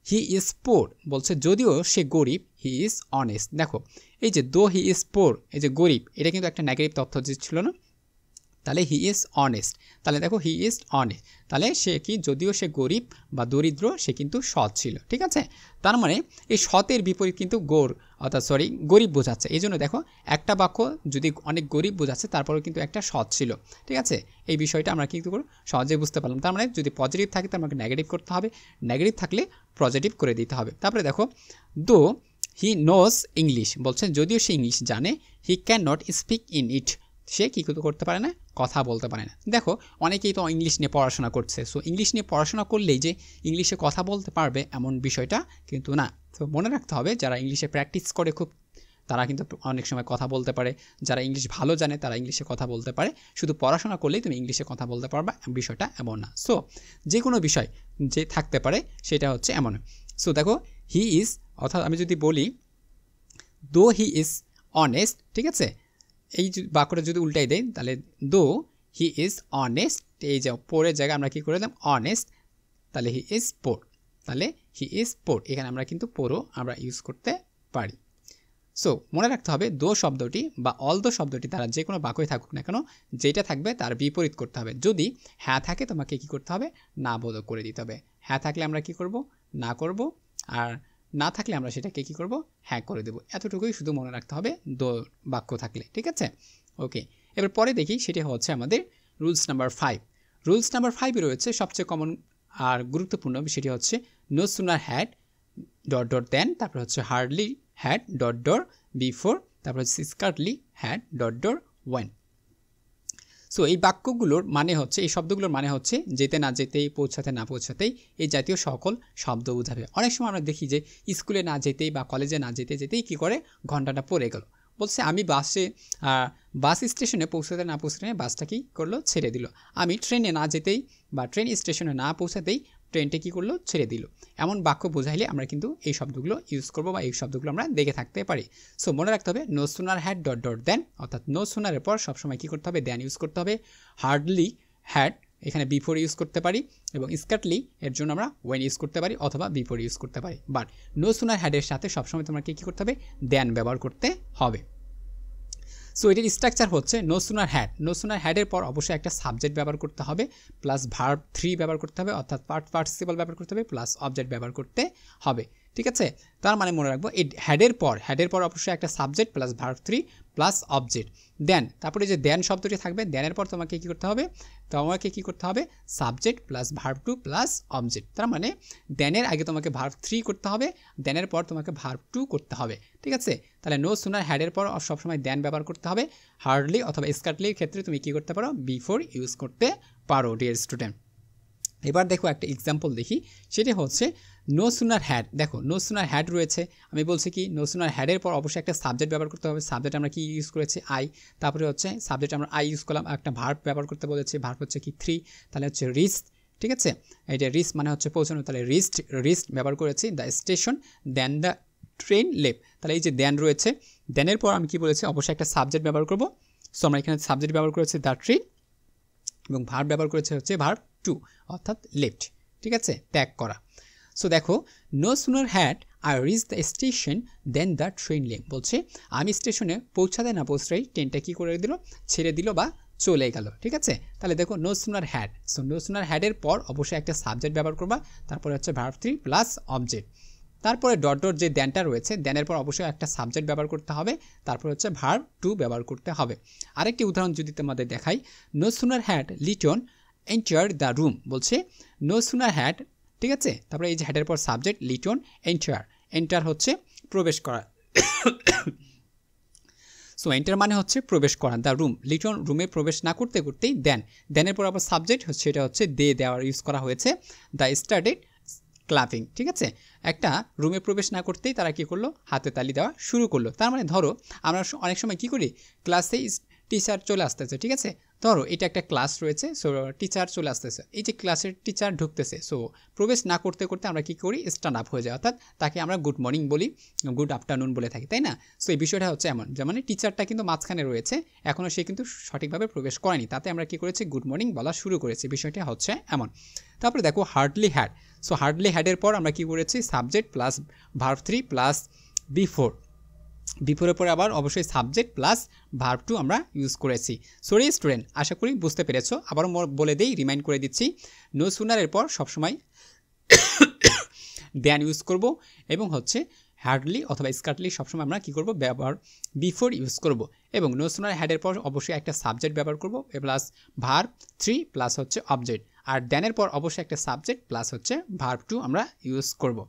হি ইজ পোর বলছে যদিও সে গরিব, হি ইজ অনেস্ট। দেখো, এই যে দো হি ইজ পোর, এই যে গরিব, এটা কিন্তু একটা নেগেটিভ তথ্য ছিল না, তাহলে হি ইজ অনেস্ট। তাহলে দেখো, হি ইজ অনেস্ট, তাহলে সে কি, যদিও সে গরিব বা দরিদ্র, সে কিন্তু সৎ ছিল। ঠিক আছে, তার মানে এই সতের বিপরীত কিন্তু গরিব বোঝাচ্ছে। এই জন্য দেখো, একটা বাক্য যদি অনেক গরিব বোঝাচ্ছে, তারপরেও কিন্তু একটা সৎ ছিল। ঠিক আছে, এই বিষয়টা আমরা কিন্তু সহজে বুঝতে পারলাম। তার মানে যদি পজিটিভ থাকে তার আমাকে নেগেটিভ করতে হবে, নেগেটিভ থাকলে পজিটিভ করে দিতে হবে। তারপরে দেখো, দো হি নোজ ইংলিশ বলছে যদিও সে ইংলিশ জানে, he can not speak in it, সে কী করতে পারে না, কথা বলতে পারে না। দেখো, অনেকেই তো ইংলিশ নিয়ে পড়াশোনা করছে। সো ইংলিশ নিয়ে পড়াশোনা করলেই যে ইংলিশে কথা বলতে পারবে এমন বিষয়টা কিন্তু না। তো মনে রাখতে হবে, যারা ইংলিশে প্র্যাকটিস করে খুব, তারা কিন্তু অনেক সময় কথা বলতে পারে। যারা ইংলিশ ভালো জানে তারা ইংলিশে কথা বলতে পারে। শুধু পড়াশোনা করলেই তুমি ইংলিশে কথা বলতে পারবা, বিষয়টা এমন না। সো যে কোনো বিষয় যে থাকতে পারে সেটা হচ্ছে এমন। সো দেখো, হি ইজ, অর্থাৎ আমি যদি বলি দো হি ইজ অনেস্ট, ঠিক আছে, এই বাক্যটা যদি উল্টাই দেয়, তাহলে দো হি ইজ অনেস্ট, এই যে পোরের জায়গায় আমরা কী করে দিলাম, অনেস্ট, তাহলে হি ইজ পোর, তাহলে হি ইজ পোর, এখানে আমরা কিন্তু পোরও আমরা ইউজ করতে পারি। সো মনে রাখতে হবে, দো শব্দটি বা অলদো শব্দটি তারা যে কোনো বাক্যই থাকুক না কেন, যেটা থাকবে তার বিপরীত করতে হবে। যদি হ্যাঁ থাকে তোমাকে কী করতে হবে, না বোধক করে দিতে হবে। হ্যাঁ থাকলে আমরা কী করব, না করব, আর না থাকলে আমরা সেটাকে কী করব, হ্যাঁ করে দেবো। এতটুকুই শুধু মনে রাখতে হবে দো বাক্য থাকলে। ঠিক আছে, ওকে। এবার পরে দেখি, সেটি হচ্ছে আমাদের রুলস নাম্বার 5। রুলস নাম্বার 5-এ রয়েছে সবচেয়ে কমন আর গুরুত্বপূর্ণ, সেটি হচ্ছে no sooner had dot dot then, তারপর হচ্ছে hardly had dot dot before, তারপর হচ্ছে scarcely had dot dot when. So এই বাক্যগুলোর মানে হচ্ছে, এই শব্দগুলোর মানে হচ্ছে যেতে না যেতেই, পৌঁছাতে না পৌঁছাতেই, এই জাতীয় সকল শব্দ বোঝাবে। অনেক সময় আমরা দেখি যে স্কুলে না যেতেই বা কলেজে না যেতে যেতেই কী করে, ঘন্টাটা পড়ে গেল। বলছে আমি বাস স্টেশনে পৌঁছাতে না পৌঁছাতে বাসটা কী করলো, ছেড়ে দিল। আমি ট্রেনে না যেতেই বা ট্রেন স্টেশনে না পৌঁছাতেই ট্রেনটা কী করলো, ছেড়ে দিল। এমন বাক্য বোঝাইলে আমরা কিন্তু এই শব্দগুলো ইউজ করবো বা এই শব্দগুলো আমরা দেখে থাকতে পারি। সো মনে রাখতে হবে, no sooner had dot dot then, অর্থাৎ নো সুনারের পর সবসময় কী করতে হবে, দেন ইউজ করতে হবে। হার্ডলি হ্যাড এখানে বিফোর ইউজ করতে পারি, এবং স্কার্টলি এর জন্য আমরা ওয়েন ইউজ করতে পারি অথবা বিফোর ইউজ করতে পারি। বাট নো সুনার হ্যাডের সাথে সবসময় তোমাকে কী করতে হবে, দেন ব্যবহার করতে হবে। সো এটির স্ট্রাকচার হচ্ছে no sooner had, no sooner হ্যাডের পর অবশ্যই একটা সাবজেক্ট ব্যবহার করতে হবে, প্লাস ভার্ব 3 ব্যবহার করতে হবে, অর্থাৎ পার্টিসিপল ব্যবহার করতে হবে, প্লাস অবজেক্ট ব্যবহার করতে হবে। ঠিক আছে, তার মানে মনে রাখবো, এই হ্যাডের পর অবশ্যই একটা subject plus verb 3 plus object, then তারপরে যে দেন শব্দটি থাকবে, দেনের পর তোমাকে কী করতে হবে, subject plus verb 2 plus object. তার মানে দেনের আগে তোমাকে ভার্ব 3 করতে হবে, দেনের পর তোমাকে ভার্ব 2 করতে হবে। ঠিক আছে, তাহলে নো সুনার হ্যাডের পর সবসময় দেন ব্যবহার করতে হবে। হার্ডলি অথবা স্কার্টলির ক্ষেত্রে তুমি কী করতে পারো, বিফোর ইউজ করতে পারো ডিয়ার স্টুডেন্ট। এবার দেখো একটা এক্সাম্পল দেখি, সেটা হচ্ছে নো সুনার হ্যাড। দেখো নো সুনার হ্যাড রয়েছে, আমি বলছি কি নো সুনার হ্যাডের পর অবশ্যই একটা সাবজেক্ট ব্যবহার করতে হবে। সাবজেক্ট আমরা কি ইউজ করেছি আই, তারপরে হচ্ছে সাবজেক্ট আমরা আই ইউজ করলাম, একটা ভার্ব ব্যবহার করতে বলেছি, ভার্ব হচ্ছে কি 3, তাহলে হচ্ছে রিস্ট, ঠিক আছে। এটা রিস্ট মানে হচ্ছে পৌঁছানো, তাহলে রিস্ট ব্যবহার করেছি, the station then the train left, তাহলে এই যে দেন রয়েছে, দেনের পর আমি কি বলেছি অবশ্যই একটা সাবজেক্ট ব্যবহার করব। সো আমরা এখানে সাবজেক্ট ব্যবহার করেছি দ্য ট্রেন এবং ভার্ব ব্যবহার করেছে হচ্ছে ভার্ব টু অর্থাৎ লেফট, ঠিক আছে, ত্যাগ করা। সো দেখো no sooner had I reach the station then the train left, বলছে আমি স্টেশনে পৌঁছাতে না পৌঁছাই ট্রেনটা কী করে দিল, ছেড়ে দিল বা চলে গেল, ঠিক আছে। তাহলে দেখো no sooner had, so no sooner হ্যাডের পর অবশ্যই একটা সাবজেক্ট ব্যবহার করবা, তারপরে হচ্ছে ভার্ব 3 প্লাস অবজেক্ট, তারপরে ডট ডট যে দেনটা রয়েছে দেনের পর অবশ্যই একটা সাবজেক্ট ব্যবহার করতে হবে, তারপর হচ্ছে ভার্ব টু ব্যবহার করতে হবে। আরেকটি উদাহরণ যদি তোমাদের দেখাই, no sooner had Liton enter the room, বলছে নো সুনার হ্যাড, ঠিক আছে, তারপরে এই যে হ্যাডের পর সাবজেক্ট লিটন এন্টার হচ্ছে প্রবেশ করা। সো এন্টার মানে হচ্ছে প্রবেশ করা, দ্য রুম, লিটন রুমে প্রবেশ না করতে করতেই দেনের পর আবার সাবজেক্ট হচ্ছে এটা হচ্ছে দেওয়ার ইউজ করা হয়েছে, দ্য স্টার্টেড ক্লাপিং, ঠিক আছে। একটা রুমে প্রবেশ না করতেই তারা কী করলো, হাতে তালি দেওয়া শুরু করলো। তার মানে ধরো আমরা অনেক সময় কী করি, ক্লাসে টিচার চলে আসতেছে, ঠিক আছে, ধরো এটা একটা ক্লাস রয়েছে, সো টিচার চলে আসতেছে, এই যে ক্লাসের টিচার ঢুকতেছে, সো প্রবেশ না করতে করতে আমরা কী করি, স্ট্যান্ড আপ হয়ে যায়, অর্থাৎ তাকে আমরা গুড মর্নিং বলি, গুড আফটারনুন বলে থাকি, তাই না। সো এই বিষয়টা হচ্ছে এমন, যেমন টিচারটা কিন্তু মাঝখানে রয়েছে, এখনও সে কিন্তু সঠিকভাবে প্রবেশ করেনি, তাতে আমরা কী করেছি, গুড মর্নিং বলা শুরু করেছি, বিষয়টা হচ্ছে এমন। তারপরে দেখো হার্ডলি হ্যাড, সো হার্ডলি হ্যাডের পর আমরা কী করেছি, সাবজেক্ট প্লাস ভার্ব 3 প্লাস বিফোরের পরে আবার অবশ্যই সাবজেক্ট প্লাস ভার্ব টু আমরা ইউজ করেছি। সরি স্টুডেন্ট, আশা করি বুঝতে পেরেছো। আবারও বলে দেই, রিমাইন্ড করে দিচ্ছি, নো সুনারের পর সবসময় দেন ইউজ করব, এবং হচ্ছে হার্ডলি অথবা স্কার্টলি সবসময় আমরা কী করব, ব্যবহার বিফোর ইউজ করব, এবং নো সুনার হ্যাডের পর অবশ্যই একটা সাবজেক্ট ব্যবহার করব প্লাস ভার্ব 3 প্লাস হচ্ছে অবজেক্ট, আর দেনের পর অবশ্যই একটা সাবজেক্ট প্লাস হচ্ছে ভার্ব টু আমরা ইউজ করব।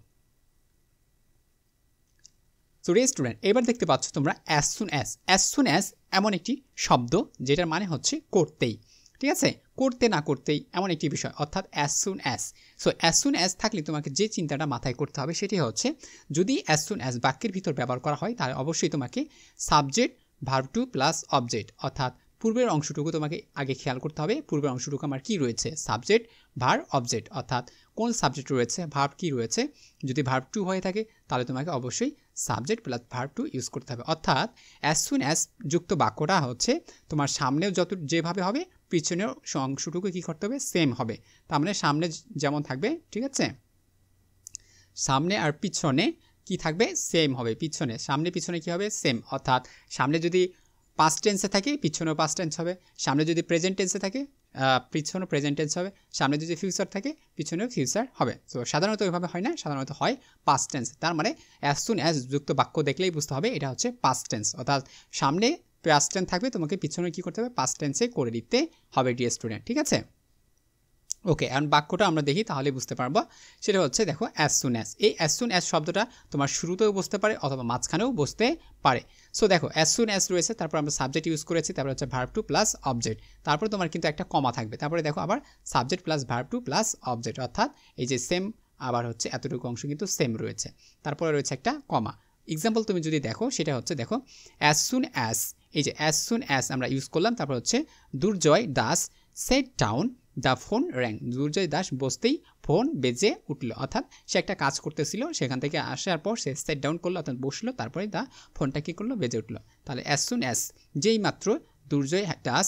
সো রে স্টুডেন্ট, এবার দেখতে পাচ্ছ তোমরা অ্যাজ সুন অ্যাজ এমন একটি শব্দ যেটার মানে হচ্ছে করতেই, ঠিক আছে, করতে না করতেই এমন একটি বিষয়, অর্থাৎ as soon as. So as soon as থাকলে তোমাকে যে চিন্তাটা মাথায় করতে হবে সেটি হচ্ছে, যদি অ্যাজ সুন অ্যাজ বাক্যের ভিতর ব্যবহার করা হয় তাহলে অবশ্যই তোমাকে subject verb two plus object, অর্থাৎ পূর্বের অংশটুকু তোমাকে আগে খেয়াল করতে হবে, পূর্বের অংশটুকু আমার কী রয়েছে, সাবজেক্ট ভার্ব অবজেক্ট, অর্থাৎ কোন সাবজেক্ট রয়েছে, ভার্ব কী রয়েছে, যদি ভার্ব টু হয়ে থাকে তাহলে তোমাকে অবশ্যই subject plus verb to use করতে হবে। অর্থাৎ অ্যাজ সুন অ্যাজ যুক্ত বাক্যটা হচ্ছে তোমার সামনেও যেভাবে হবে পিছনেও অংশটুকু কী করতে হবে, সেম হবে। তার মানে সামনে যেমন থাকবে, ঠিক আছে, সামনে আর পিছনে কি থাকবে, সেম হবে, পিছনে সামনে পিছনে কী হবে, সেম, অর্থাৎ সামনে যদি পাস্ট টেন্সে থাকে পিছনেও পাস্ট টেন্স হবে, সামনে যদি প্রেজেন্ট টেন্সে থাকে পিছনেও প্রেজেন্ট টেন্স হবে, সামনে যদি ফিউচার থাকে পিছনেও ফিউচার হবে। তো সাধারণত ওইভাবে হয় না, সাধারণত হয় পাস্ট টেন্স। তার মানে অ্যাজ সুন অ্যাজ যুক্ত বাক্য দেখলেই বুঝতে হবে এটা হচ্ছে পাস্ট টেন্স, অর্থাৎ সামনে পাস্ট টেন্স থাকবে, তোমাকে পিছনে কী করতে হবে, পাস্ট টেন্সে করে দিতে হবে ডিয়ার স্টুডেন্ট, ঠিক আছে। ওকে, এখন বাক্যটা আমরা দেখি তাহলে বুঝতে পারবো। সেটা হচ্ছে দেখো অ্যাজ সুন অ্যাজ, এই অ্যাজ সুন অ্যাজ শব্দটা তোমার শুরুতেও বসতে পারে অথবা মাঝখানেও বসতে পারে। সো দেখো অ্যাজ সুন অ্যাজ রয়েছে, তারপর আমরা সাবজেক্ট ইউজ করেছি, তারপর হচ্ছে ভার্ব টু প্লাস অবজেক্ট, তারপর তোমার কিন্তু একটা কমা থাকবে, তারপরে দেখো আবার subject plus verb two plus object, অর্থাৎ এই যে সেম আবার হচ্ছে এতটুকু অংশ কিন্তু সেম রয়েছে, তারপরে রয়েছে একটা কমা। এক্সাম্পল তুমি যদি দেখো সেটা হচ্ছে দেখো অ্যাজ সুন অ্যাজ, এই যে অ্যাজ সুন অ্যাজ আমরা ইউজ করলাম, তারপর হচ্ছে Durjoy Das sat down the phone rang, Durjoy Das বসতেই ফোন বেজে উঠলো, অর্থাৎ সে একটা কাজ করতেছিল, সেখান থেকে আসার পর সে সেট ডাউন করলো অর্থাৎ বসলো, তারপরে দা ফোনটা কী করলো, বেজে উঠলো। তাহলে অ্যাজ সুন অ্যাজ যেই মাত্র Durjoy Das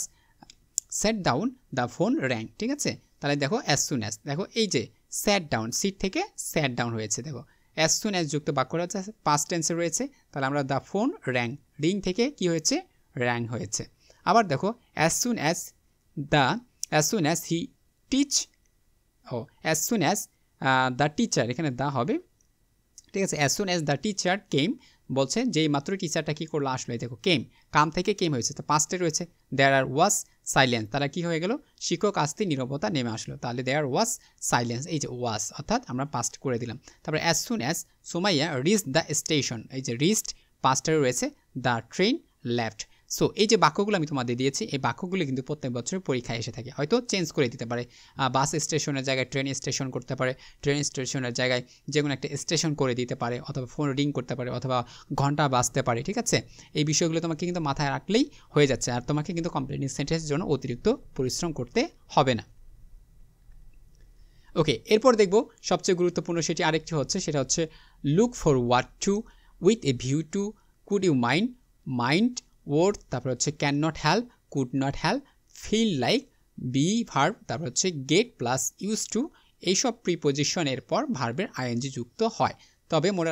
sat down the phone rang, ঠিক আছে। তাহলে দেখো অ্যাজ সুন অ্যাজ, দেখো এই যে সেট ডাউন, সিট থেকে সেট ডাউন হয়েছে, দেখো অ্যাজ সুন অ্যাজ যুক্ত বাক্যটা হচ্ছে পাস্ট টেন্সে রয়েছে, তাহলে আমরা দ্য ফোন র্যাং, রিং থেকে কি হয়েছে, র্যাং হয়েছে। আবার দেখো as soon as he teach, as soon as the teacher, এখানে দা হবে, ঠিক আছে, as soon as the teacher came, বলছে যেই মাত্র টিচারটা কী করলো, আসলো, দেখো কাম থেকে কেম হয়েছে, তো পাস্টে রয়েছে দেয়ার আর ওয়াজ সাইলেন্স, তারা কী হয়ে গেল, শিক্ষক আসতে নীরবতা নেমে আসলো, তাহলে দেয়ার ওয়াজ সাইলেন্স, এই যে ওয়াজ অর্থাৎ আমরা পাস্ট করে দিলাম। তারপরে as soon as Somaiya rich the station, এই যে রিচড পাস্টে রয়েছে দ্য ট্রেন লেফট, সো এই যে বাক্যগুলো আমি তোমাদের দিয়েছি এই বাক্যগুলো কিন্তু প্রত্যেক বছর পরীক্ষায় এসে থাকে, হয়তো চেঞ্জ করে দিতে পারে, বাস স্টেশনের জায়গায় ট্রেন স্টেশন করতে পারে, ট্রেন স্টেশনের জায়গায় যে কোনো একটা স্টেশন করে দিতে পারে, অথবা ফোন রিং করতে পারে, অথবা ঘন্টা বাজতে পারে। ঠিক আছে, এই বিষয়গুলো তোমাকে কিন্তু মাথায় রাখলেই হয়ে যাচ্ছে, আর তোমাকে কিন্তু কমপ্লিটিং সেন্টেন্সের জন্য অতিরিক্ত পরিশ্রম করতে হবে না। ওকে, এরপর দেখব সবচেয়ে গুরুত্বপূর্ণ সেটি আরেকটি হচ্ছে, সেটা হচ্ছে look forward to, with a view to, could you mind, mind word, তারপর হচ্ছে can not help, could not help, feel like, be verb, তারপর হচ্ছে গেট প্লাস ইউজ টু, এইসব প্রিপোজিশনের পর ভার্বের আইএনজি যুক্ত হয়। তবে মনে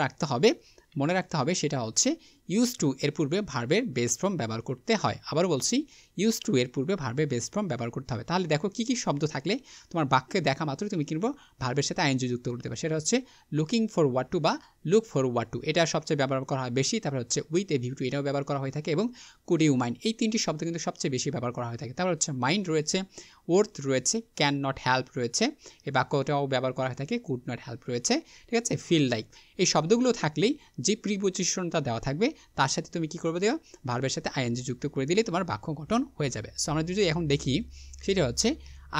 রাখতে হবে সেটা হচ্ছে ইউজ টু এর পূর্বে ভার্বের বেস ফর্ম ব্যবহার করতে হয়। আবার বলছি, ইউজ টু এর পূর্বে ভার্বের বেস ফর্ম ব্যবহার করতে হবে। তাহলে দেখো কী কী শব্দ থাকলে তোমার বাক্যে দেখা মাত্র তুমি কিনবো ভার্বের সাথে আইএনজি যুক্ত করতে পারবে। সেটা হচ্ছে লুকিং ফর ওয়াট টু বা লুক ফর ওয়াট টু, এটা সবচেয়ে ব্যবহার করা হয় বেশি। তারপর হচ্ছে উইথ এ ভিউ টু, এটাও ব্যবহার করা হয়ে থাকে, এবং কুড ইউ মাইন্ড, এই তিনটি শব্দ কিন্তু সবচেয়ে বেশি ব্যবহার করা হয়ে থাকে। তারপর হচ্ছে মাইন্ড রয়েছে, ওর্থ রয়েছে, ক্যান নট হেল্প রয়েছে, এই বাক্যটাও ব্যবহার করা হয়ে থাকে, কুড নট হেল্প রয়েছে। ঠিক আছে, ফিল লাইক, এই শব্দগুলো থাকলেই যে প্রিপোজিশনটা দেওয়া থাকবে তার সাথে তুমি কি করবে, দেওয়া ভার্বের সাথে আইএনজি যুক্ত করে দিলে তোমার বাক্য গঠন হয়ে যাবে। সো আমরা যদি এখন দেখি, সেটা হচ্ছে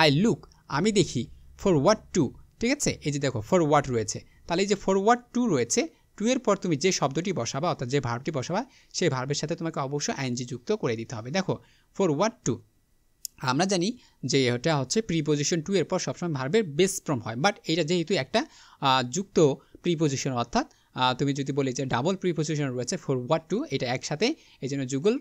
আই লুক, আমি দেখি, ফর হোয়াট টু। ঠিক আছে, এই যে দেখো ফর হোয়াট রয়েছে, তাহলে এই যে ফর হোয়াট টু রয়েছে, টু এর পর তুমি যে শব্দটি বসাবা অর্থাৎ যে ভার্বটি বসাবা সেই ভার্বের সাথে তোমাকে অবশ্যই আইএনজি যুক্ত করে দিতে হবে। দেখো ফর হোয়াট টু, আমরা জানি যে এটা হচ্ছে প্রিপোজিশন টু এর পর সবসময় ভার্বের বেস ফর্ম হয়, বাট এটা যেহেতু একটা যুক্ত প্রিপোজিশন, অর্থাৎ তুমি যদি বলি যে ডাবল প্রিপোজিশন রয়েছে ফর হোয়াট টু, এটা একসাথে, এই জন্য যুগল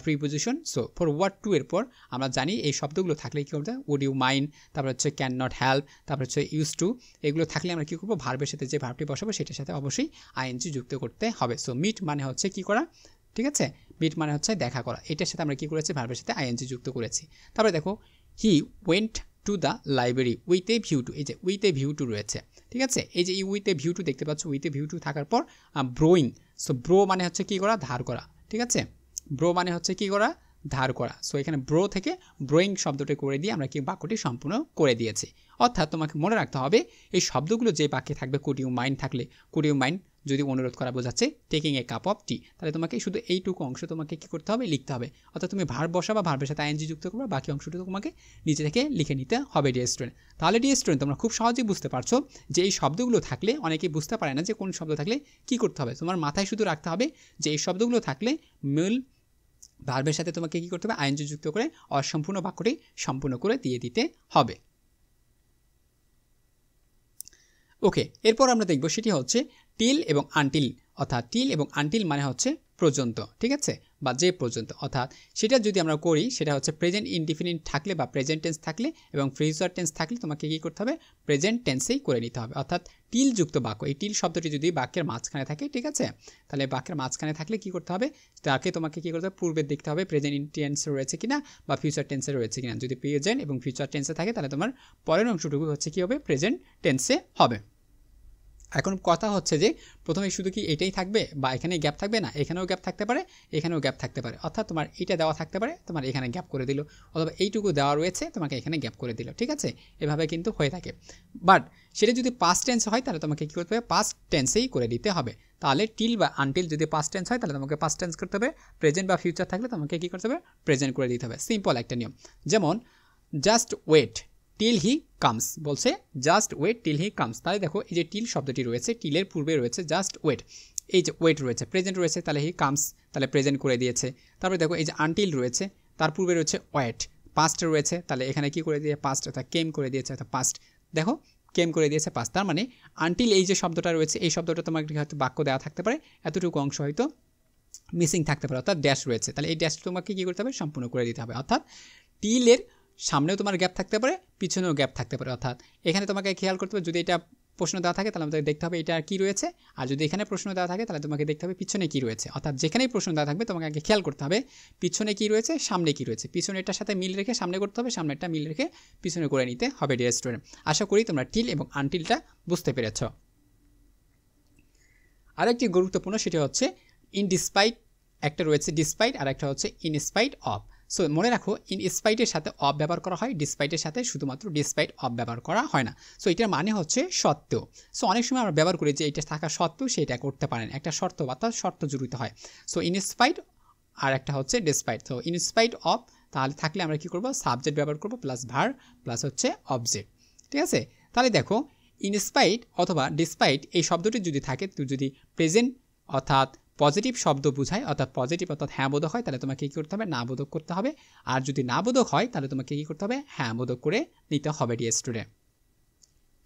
preposition. So for what to এর পর আমরা জানি এই শব্দগুলো থাকলে কী করতে হবে, উড ইউ মাইন্ড, তারপর হচ্ছে ক্যান নট হেল্প, তারপর হচ্ছে ইউজ টু, এগুলো থাকলে আমরা কী করবো, ভার্বের সাথে যে ভার্বটি বসাবো সেটার সাথে অবশ্যই আইএনজি যুক্ত করতে হবে। সো মিট মানে হচ্ছে কী করা, ঠিক আছে, মিট মানে হচ্ছে দেখা করা, এটার সাথে আমরা কী করেছি, ভার্বের সাথে আইএনজি যুক্ত করেছি। তারপরে দেখো he went to the library with a view to, এই যে উইথ এ ভিউ টু রয়েছে। ঠিক আছে, এই যে উইথ এ ভিউ টু দেখতে পাচ্ছ, উইথ এ ভিউ টু থাকার পর ব্রোয়িং, সো ব্রো মানে হচ্ছে কী করা, ধার করা। ঠিক আছে, ব্রো মানে হচ্ছে কী করা, ধার করা। সো এখানে ব্রো থেকে ব্রোয়িং শব্দটি করে দিয়ে আমরা কি বাক্যটি সম্পূর্ণ করে দিয়েছি। অর্থাৎ তোমাকে মনে রাখতে হবে এই শব্দগুলো যে বাক্যে থাকবে, কুড ইউ মাইন্ড থাকলে, কুড ইউ মাইন্ড যদি অনুরোধ করা বোঝাচ্ছে, টেকিং এ কাপ অফ টি, তাহলে তোমাকে শুধু এইটুকু অংশ তোমাকে কী করতে হবে, লিখতে হবে। অর্থাৎ তুমি ভার্ব বসাবা, ভার্বের সাথে আইএনজি যুক্ত করবা, বাকি অংশটি তোমাকে নিচে থেকে লিখে নিতে হবে ডিয়ার স্টুডেন্ট। তাহলে ডিয়ার স্টুডেন্ট তোমরা খুব সহজেই বুঝতে পারছো যে এই শব্দগুলো থাকলে, অনেকেই বুঝতে পারে না যে কোন শব্দ থাকলে কী করতে হবে। তোমার মাথায় শুধু রাখতে হবে যে এই শব্দগুলো থাকলে মূল ভার্বের সাথে তোমাকে কী করতে হবে, আইএনজি যুক্ত করে অসম্পূর্ণ বাক্যটি সম্পূর্ণ করে দিয়ে দিতে হবে। ওকে, এরপর আমরা দেখব সেটি হচ্ছে টিল এবং আনটিল, অর্থাৎ টিল এবং আনটিল মানে হচ্ছে পর্যন্ত। ঠিক আছে, বা যে পর্যন্ত, অর্থাৎ সেটা যদি আমরা করি সেটা হচ্ছে প্রেজেন্ট ইনডিফিনিট থাকলে বা প্রেজেন্ট টেন্স থাকলে এবং ফিউচার টেন্স থাকলে তোমাকে কী করতে হবে, প্রেজেন্ট টেন্সেই করে নিতে হবে। অর্থাৎ টিল যুক্ত বাক্য, এই টিল শব্দটি যদি বাক্যের মাঝখানে থাকে, ঠিক আছে, তাহলে বাক্যের মাঝখানে থাকলে কী করতে হবে, তাকে তোমাকে কী করতে হবে, পূর্বে দেখতে হবে প্রেজেন্ট টেন্সে রয়েছে কিনা বা ফিউচার টেন্সে রয়েছে কিনা। যদি প্রেজেন্ট এবং ফিউচার টেন্সে থাকে তাহলে তোমার পরের অংশটুকু হচ্ছে কী হবে, প্রেজেন্ট টেন্সে হবে। এখন কথা হচ্ছে যে প্রথমে শুধু কি এটাই থাকবে বা এখানে গ্যাপ থাকবে না, এখানেও গ্যাপ থাকতে পারে, এখানেও গ্যাপ থাকতে পারে। অর্থাৎ তোমার এইটা দেওয়া থাকতে পারে, তোমার এখানে গ্যাপ করে দিল, অথবা এইটুকু দেওয়া রয়েছে তোমাকে এখানে গ্যাপ করে দিল। ঠিক আছে, এভাবে কিন্তু হয়ে থাকে। বাট সেটা যদি পাস্ট টেন্স হয় তাহলে তোমাকে কী করতে হবে, পাস্ট টেন্সেই করে দিতে হবে। তাহলে টিল বা আনটিল যদি পাস্ট টেন্স হয় তাহলে তোমাকে পাস্ট টেন্স করতে হবে, প্রেজেন্ট বা ফিউচার থাকলে তোমাকে কী করতে হবে, প্রেজেন্ট করে দিতে হবে। সিম্পল একটা নিয়ম। যেমন just wait till he comes, বলছে just wait till he comes. তাহলে দেখো এই যে টিল শব্দটি রয়েছে, টিলের পূর্বে রয়েছে জাস্ট ওয়েট, এই যে ওয়েট রয়েছে, প্রেজেন্ট রয়েছে, তাহলে হি কামস, তাহলে প্রেজেন্ট করে দিয়েছে। তারপরে দেখো এই যে আনটিল রয়েছে, তার পূর্বে রয়েছে ওয়েট, পাস্ট রয়েছে, তাহলে এখানে কি করে দিয়ে পাস্ট, অর্থাৎ কেম করে দিয়েছে, অর্থাৎ পাস্ট, দেখো কেম করে দিয়েছে পাস্ট। তার মানে আনটিল এই যে শব্দটা রয়েছে, এই শব্দটা তোমার হয়তো বাক্য দেওয়া থাকতে পারে, এতটুকু অংশ হয়তো মিসিং থাকতে পারে, অর্থাৎ ড্যাশ রয়েছে, তাহলে এই ড্যাশ তোমাকে কী করতে হবে, সম্পূর্ণ করে দিতে হবে। অর্থাৎ টিলের সামনেও তোমার গ্যাপ থাকতে পারে, পিছনেও গ্যাপ থাকতে পারে। অর্থাৎ এখানে তোমাকে খেয়াল করতে হবে, যদি এটা প্রশ্ন দেওয়া থাকে তাহলে আমাদের দেখতে হবে এটা কী রয়েছে, আর যদি এখানে প্রশ্ন দেওয়া থাকে তাহলে তোমাকে দেখতে হবে পিছনে কী রয়েছে। অর্থাৎ যেখানেই প্রশ্ন দেওয়া থাকবে তোমাকে আগে খেয়াল করতে হবে পিছনে কী রয়েছে, সামনে কী রয়েছে। পিছনেরটার সাথে মিল রেখে সামনে করতে হবে, সামনেরটা মিল রেখে পিছনে করে নিতে হবে ডিয়ার স্টুডেন্ট। আশা করি তোমরা টিল এবং আনটিলটা বুঝতে পেরেছ। আরেকটি গুরুত্বপূর্ণ সেটা হচ্ছে ইন ডিসপাইট, একটা রয়েছে ডিসপাইট আর একটা হচ্ছে ইন স্পাইট অফ। সো মনে রাখো ইন স্পাইটের সাথে অফ ব্যবহার করা হয়, ডিসপাইটের সাথে শুধুমাত্র ডিসপাইট অফ ব্যবহার করা হয় না। সো এটার মানে হচ্ছে সত্ত্বেও। সো অনেক সময় আমরা ব্যবহার করি যে এটা থাকা সত্ত্বেও সেটা করতে পারেন, একটা শর্ত অর্থাৎ শর্ত জড়িত হয়। সো ইন স্পাইট আর একটা হচ্ছে ডিসপাইট। তো ইনস্পাইট অফ তাহলে থাকলে আমরা কি করব সাবজেক্ট ব্যবহার করব প্লাস ভার্ব প্লাস হচ্ছে অবজেক্ট, ঠিক আছে। তাহলে দেখো ইনস্পাইট অথবা ডিসপাইট এই শব্দটি যদি থাকে, তো যদি প্রেজেন্ট অর্থাৎ পজিটিভ শব্দ বোঝায়, অর্থাৎ পজিটিভ অর্থাৎ হ্যাঁ বোধক হয়, তাহলে তোমাকে কী করতে হবে না বোধক করতে হবে। আর যদি না বোধক হয় তাহলে তোমাকে কী করতে হবে হ্যাঁ বোধক করে নিতে হবে ডিয়ার স্টুডেন্ট,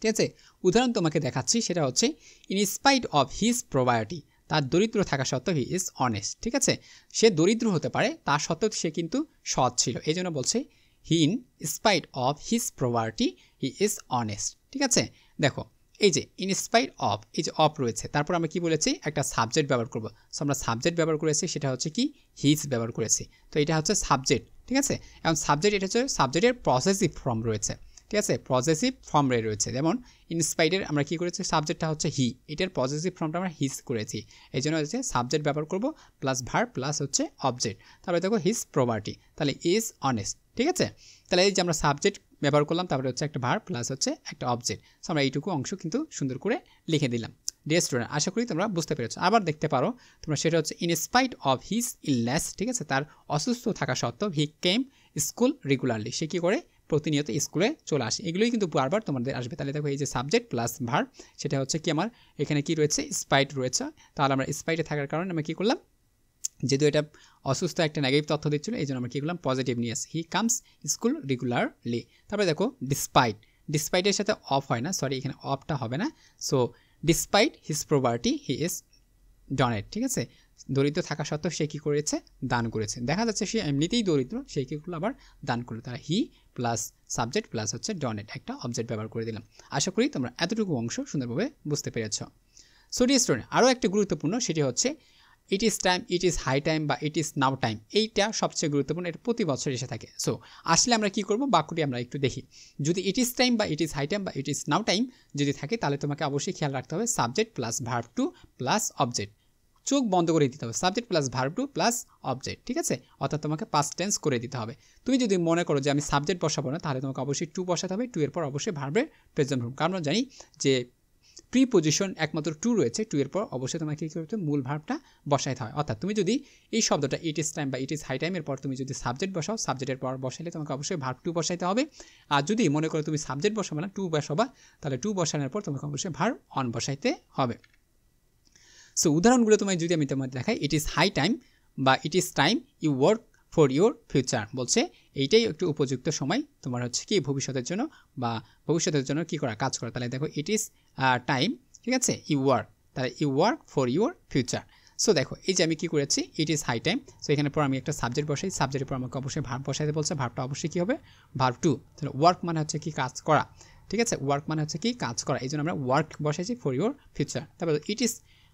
ঠিক আছে। উদাহরণ তোমাকে দেখাচ্ছি, সেটা হচ্ছে in spite of his poverty, তার দরিদ্র থাকা সত্ত্বেও হি ইজ অনেস্ট, ঠিক আছে। সে দরিদ্র হতে পারে, তার সত্ত্বেও সে কিন্তু সৎ ছিল, এই জন্য বলছে he in spite of his poverty he is honest, ঠিক আছে। দেখো এই যে ইন স্পাইট অফ, এই যে অফ রয়েছে, তারপর আমরা কি বলেছি একটা সাবজেক্ট ব্যবহার করব। সো আমরা সাবজেক্ট ব্যবহার করেছি, সেটা হচ্ছে কি হিজ ব্যবহার করেছি। তো এটা হচ্ছে সাবজেক্ট, ঠিক আছে। এখন সাবজেক্ট, এটা হচ্ছে সাবজেক্টের পসেসিভ ফর্ম রয়েছে, ঠিক আছে, পজিটিভ ফর্ম রয়েছে। যেমন ইনস্পাইটের আমরা কি করেছি সাবজেক্টটা হচ্ছে হি, এটার পজিটিভ ফর্মটা আমরা হিজ করেছি, এই জন্য হচ্ছে সাবজেক্ট ব্যবহার করব প্লাস ভার্ব প্লাস হচ্ছে অবজেক্ট। তারপরে দেখো হিজ প্রভার্টি, তাহলে ইজ অনেস্ট, ঠিক আছে। তাহলে এই যে আমরা সাবজেক্ট ব্যবহার করলাম, তারপরে হচ্ছে একটা ভার্ব প্লাস হচ্ছে একটা অবজেক্ট। সো আমরা এইটুকু অংশ কিন্তু সুন্দর করে লিখে দিলাম। ডিয়ার স্টুডেন্ট, আশা করি তোমরা বুঝতে পেরেছো। আবার দেখতে পারো তোমরা, সেটা হচ্ছে in spite of his illness, ঠিক আছে, তার অসুস্থ থাকা সত্ত্বেও হি কেম স্কুল রেগুলারলি, সে কী করে প্রতিনিয়ত স্কুলে চলে আসে। এগুলোই কিন্তু বারবার তোমাদের আসবে। তাহলে দেখো এই যে সাবজেক্ট প্লাস ভার্ব, সেটা হচ্ছে কি আমার এখানে কি রয়েছে স্পাইট রয়েছে। তাহলে আমরা স্পাইটে থাকার কারণে আমরা কী করলাম, যেহেতু এটা অসুস্থ একটা নেগেটিভ তথ্য দিচ্ছিল, এই জন্য আমরা কী করলাম পজিটিভ নিয়ে আসি, হি কামস স্কুল রেগুলারলি। তারপরে দেখো ডিসপাইট, ডিসপাইটের সাথে অফ হয় না, সরি এখানে অফটা হবে না। So despite his poverty he is donate, ঠিক আছে। দরিদ্র থাকা সত্ত্বেও সে কী করেছে দান করেছে। দেখা যাচ্ছে সে এমনিতেই দরিদ্র, সেই কী করলো আবার দান করলো। তারা হি প্লাস সাবজেক্ট প্লাস হচ্ছে ডনেট একটা অবজেক্ট ব্যবহার করে দিলাম। আশা করি তোমরা এতটুকু অংশ সুন্দরভাবে বুঝতে পেরেছ। সো ডিয়ার স্টুডেন্ট, আরও একটা গুরুত্বপূর্ণ, সেটি হচ্ছে it is time, it is high time বা ইট ইজ নাও টাইম। এইটা সবচেয়ে গুরুত্বপূর্ণ, এটা প্রতি বছর এসে থাকে। সো আসলে আমরা কী করবো, বাক্যটি আমরা একটু দেখি। যদি ইট ইজ টাইম বা ইট ইজ হাই টাইম বা ইট ইজ নাও টাইম যদি থাকে, তাহলে তোমাকে অবশ্যই খেয়াল রাখতে হবে subject plus verb two plus object, চোখ বন্ধ করে দিতে হবে, subject plus verb two plus object, ঠিক আছে। অর্থাৎ তোমাকে পাস্ট টেন্স করে দিতে হবে। তুমি যদি মনে করো যে আমি সাবজেক্ট বসাবো না, তাহলে তোমাকে অবশ্যই টু বসাতে হবে, টু এর পর অবশ্যই ভার্বের প্রেজেন্ট ফর্ম। কারণ জানি যে প্রিপোজিশন একমাত্র টু রয়েছে, টু এর পর অবশ্যই তোমাকে কী করতে মূল ভার্বটা বসাইতে হয়। অর্থাৎ তুমি যদি এই শব্দটা ইট ইজ টাইম বা ইট ইজ হাই টাইমের পর তুমি যদি সাবজেক্ট বসাও, সাবজেক্টের পর বসাইলে তোমাকে অবশ্যই ভার্ব টু বসাইতে হবে। আর যদি মনে করো তুমি সাবজেক্ট বসাবে না, টু বসাবা, তাহলে টু বসানোর পর তোমাকে অবশ্যই ভার্ব অন বসাইতে হবে। সো উদাহরণগুলো তোমায় যদি আমি তোমাদের দেখাই, ইট ইজ হাই টাইম বা it is time you work for your future, বলছে এইটাই একটু উপযুক্ত সময় তোমার হচ্ছে কি ভবিষ্যতের জন্য বা ভবিষ্যতের জন্য কী করা কাজ করা। তাহলে দেখো ইট ইজ টাইম, ঠিক আছে, ইউ ওয়ার্ক, তাহলে you work for your future. So দেখো এই যে আমি কী করেছি, it is high time. So এখানে পর আমি একটা সাবজেক্ট বসাই, সাবজেক্টের পর আমাকে অবশ্যই ভার্ব বসাইতে বলছে, ভার্বটা অবশ্যই কী হবে ভার্ব টু। তাহলে ওয়ার্ক মানে হচ্ছে কি কাজ করা, ঠিক আছে, ওয়ার্ক মানে হচ্ছে কি কাজ করা, এই জন্য আমরা ওয়ার্ক বসাইছি ফর ইউর ফিউচার। তারপর it is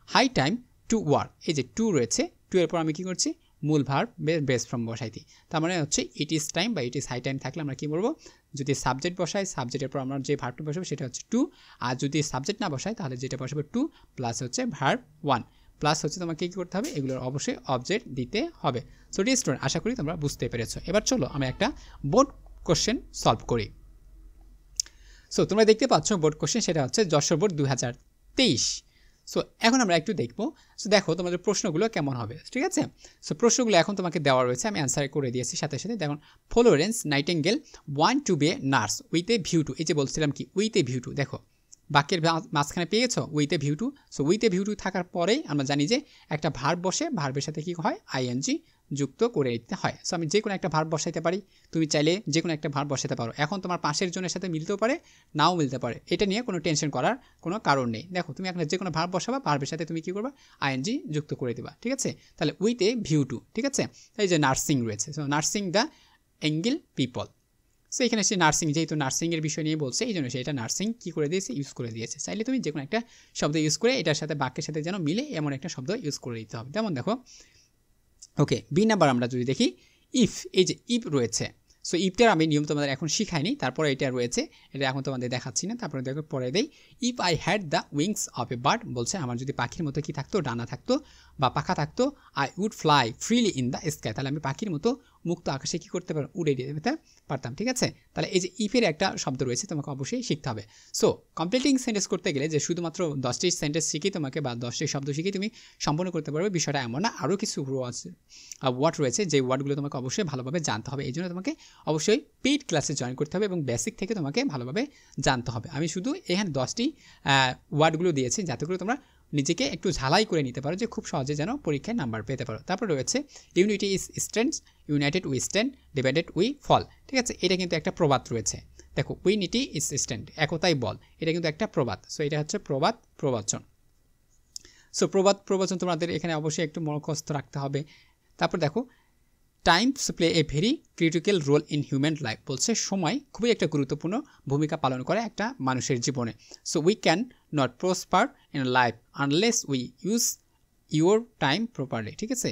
high time to work, এই যে টু রয়েছে, টু এর পর আমি কী করছি মূল ভার্ব বেস ফ্রম বসাইছি। তার মানে হচ্ছে ইট ইজ টাইম বা ইট ইজ হাই টাইম থাকলে আমরা কী বলবো, যদি সাবজেক্ট বসাই, সাবজেক্টের পর আমরা যে ভার্বটা বসাবো সেটা হচ্ছে টু। আর যদি সাবজেক্ট না বসাই, তাহলে যেটা বসাবো টু প্লাস হচ্ছে ভার্ব ওয়ান প্লাস হচ্ছে তোমাকে কী করতে হবে, এগুলোর অবশ্যই অবজেক্ট দিতে হবে। সো ডিয়ার স্টুডেন্ট, আশা করি তোমরা বুঝতে পেরেছো। এবার চলো আমি একটা বোর্ড কোশ্চেন সলভ করি। সো তোমরা দেখতে পাচ্ছ বোর্ড কোশ্চেন, সেটা হচ্ছে যশোর বোর্ড 2023। সো এখন আমরা একটু দেখবো। সো দেখো তোমাদের প্রশ্নগুলো কেমন হবে, ঠিক আছে। সো প্রশ্নগুলো এখন তোমাকে দেওয়া রয়েছে, আমি অ্যান্সার করে দিয়েছি সাথে সাথে। দেখুন, Florence Nightingale want to be a nurse with a view to, এই যে বলছিলাম কি উইথ এ ভিউ টু, দেখো বাক্যের মাঝখানে পেয়ে গেছো with a view two. So with a view two থাকার পরেই আমরা জানি যে একটা ভার্ব বসে, ভার্বের সাথে কী হয় আইএনজি যুক্ত করে দিতে হয়। সো আমি যে কোনো একটা ভার্ব বসাইতে পারি, তুমি চাইলে যে কোনো একটা ভার্ব বসাতে পারো। এখন তোমার পাশের জনের সাথে মিলতেও পারে, নাও মিলতে পারে, এটা নিয়ে কোনো টেনশন করার কোনো কারণ নেই। দেখো তুমি এখন যে কোনো ভার্ব বসাবা, ভার্বের সাথে তুমি কী করবা আইএনজি যুক্ত করে দেবা, ঠিক আছে। তাহলে উইথ এ ভিউ টু, ঠিক আছে। এই যে নার্সিং রয়েছে, so nursing the angle people. So এখানে সে নার্সিং, যেহেতু নার্সিংয়ের বিষয় নিয়ে বলছে, এই জন্য সে এটা নার্সিং কী করে দিয়েছে ইউজ করে দিয়েছে। চাইলে তুমি যে কোনো একটা শব্দ ইউজ করে এটার সাথে বাক্যের সাথে যেন মিলে এমন একটা শব্দ ইউজ করে দিতে হবে। যেমন দেখো, ওকে বি নাম্বার আমরা যদি দেখি, ইফ, এই যে ইফ রয়েছে। সো ইফটার আমি নিয়ম তোমাদের এখন শিখাইনি, তারপরে এটা রয়েছে, এটা এখন তোমাদের দেখাচ্ছি না, তারপরে দেখো পরে দেই। If I had the wings of a bird, বলছে আমার যদি পাখির মতো কি থাকতো ডানা থাকতো, বা পাখা থাকতো I would fly freely in the sky, তাহলে আমি পাখির মতো মুক্ত আকাশে কী করতে পারতাম, উড়ে যেতে পারতাম। ঠিক আছে, তাহলে এই যে ইফের একটা শব্দ রয়েছে তোমাকে অবশ্যই শিখতে হবে। সো কমপ্লিটিং সেন্টেন্স করতে গেলে যে শুধুমাত্র 10টি সেন্টেন্স শিখি তোমাকে বা 10টি শব্দ শিখি তুমি সম্পন্ন করতে পারবে বিষয়টা এমন না, আরও কিছু ওয়ার্ড রয়েছে যে ওয়ার্ডগুলো তোমাকে অবশ্যই ভালোভাবে জানতে হবে। এই জন্য তোমাকে অবশ্যই পেইড ক্লাসে জয়েন করতে হবে এবং বেসিক থেকে তোমাকে ভালোভাবে জানতে হবে। আমি শুধু এখানে 10টি ওয়ার্ডগুলো দিয়েছি যাতে করে তোমরা নিজেকে একটু ঝালাই করে নিতে পারো যে খুব সহজে যেন পরীক্ষায় নাম্বার পেতে পারো। তারপর রয়েছে unity is strength, united we stand, divided we fall. ঠিক আছে, এটা কিন্তু একটা প্রবাদ রয়েছে। দেখো ইউনিটি ইজ স্ট্রেংথ, একতাই বল, এটা কিন্তু একটা প্রবাদ। সো এটা হচ্ছে প্রবাদ প্রবচন। সো প্রবাদ প্রবচন তোমাদের এখানে অবশ্যই একটু মুখস্থ রাখতে হবে। তারপর দেখো times play a very critical role in human life, বলছে সময় খুবই একটা গুরুত্বপূর্ণ ভূমিকা পালন করে একটা মানুষের জীবনে। So we can not prosper in life unless we use your time properly. ঠিক আছে,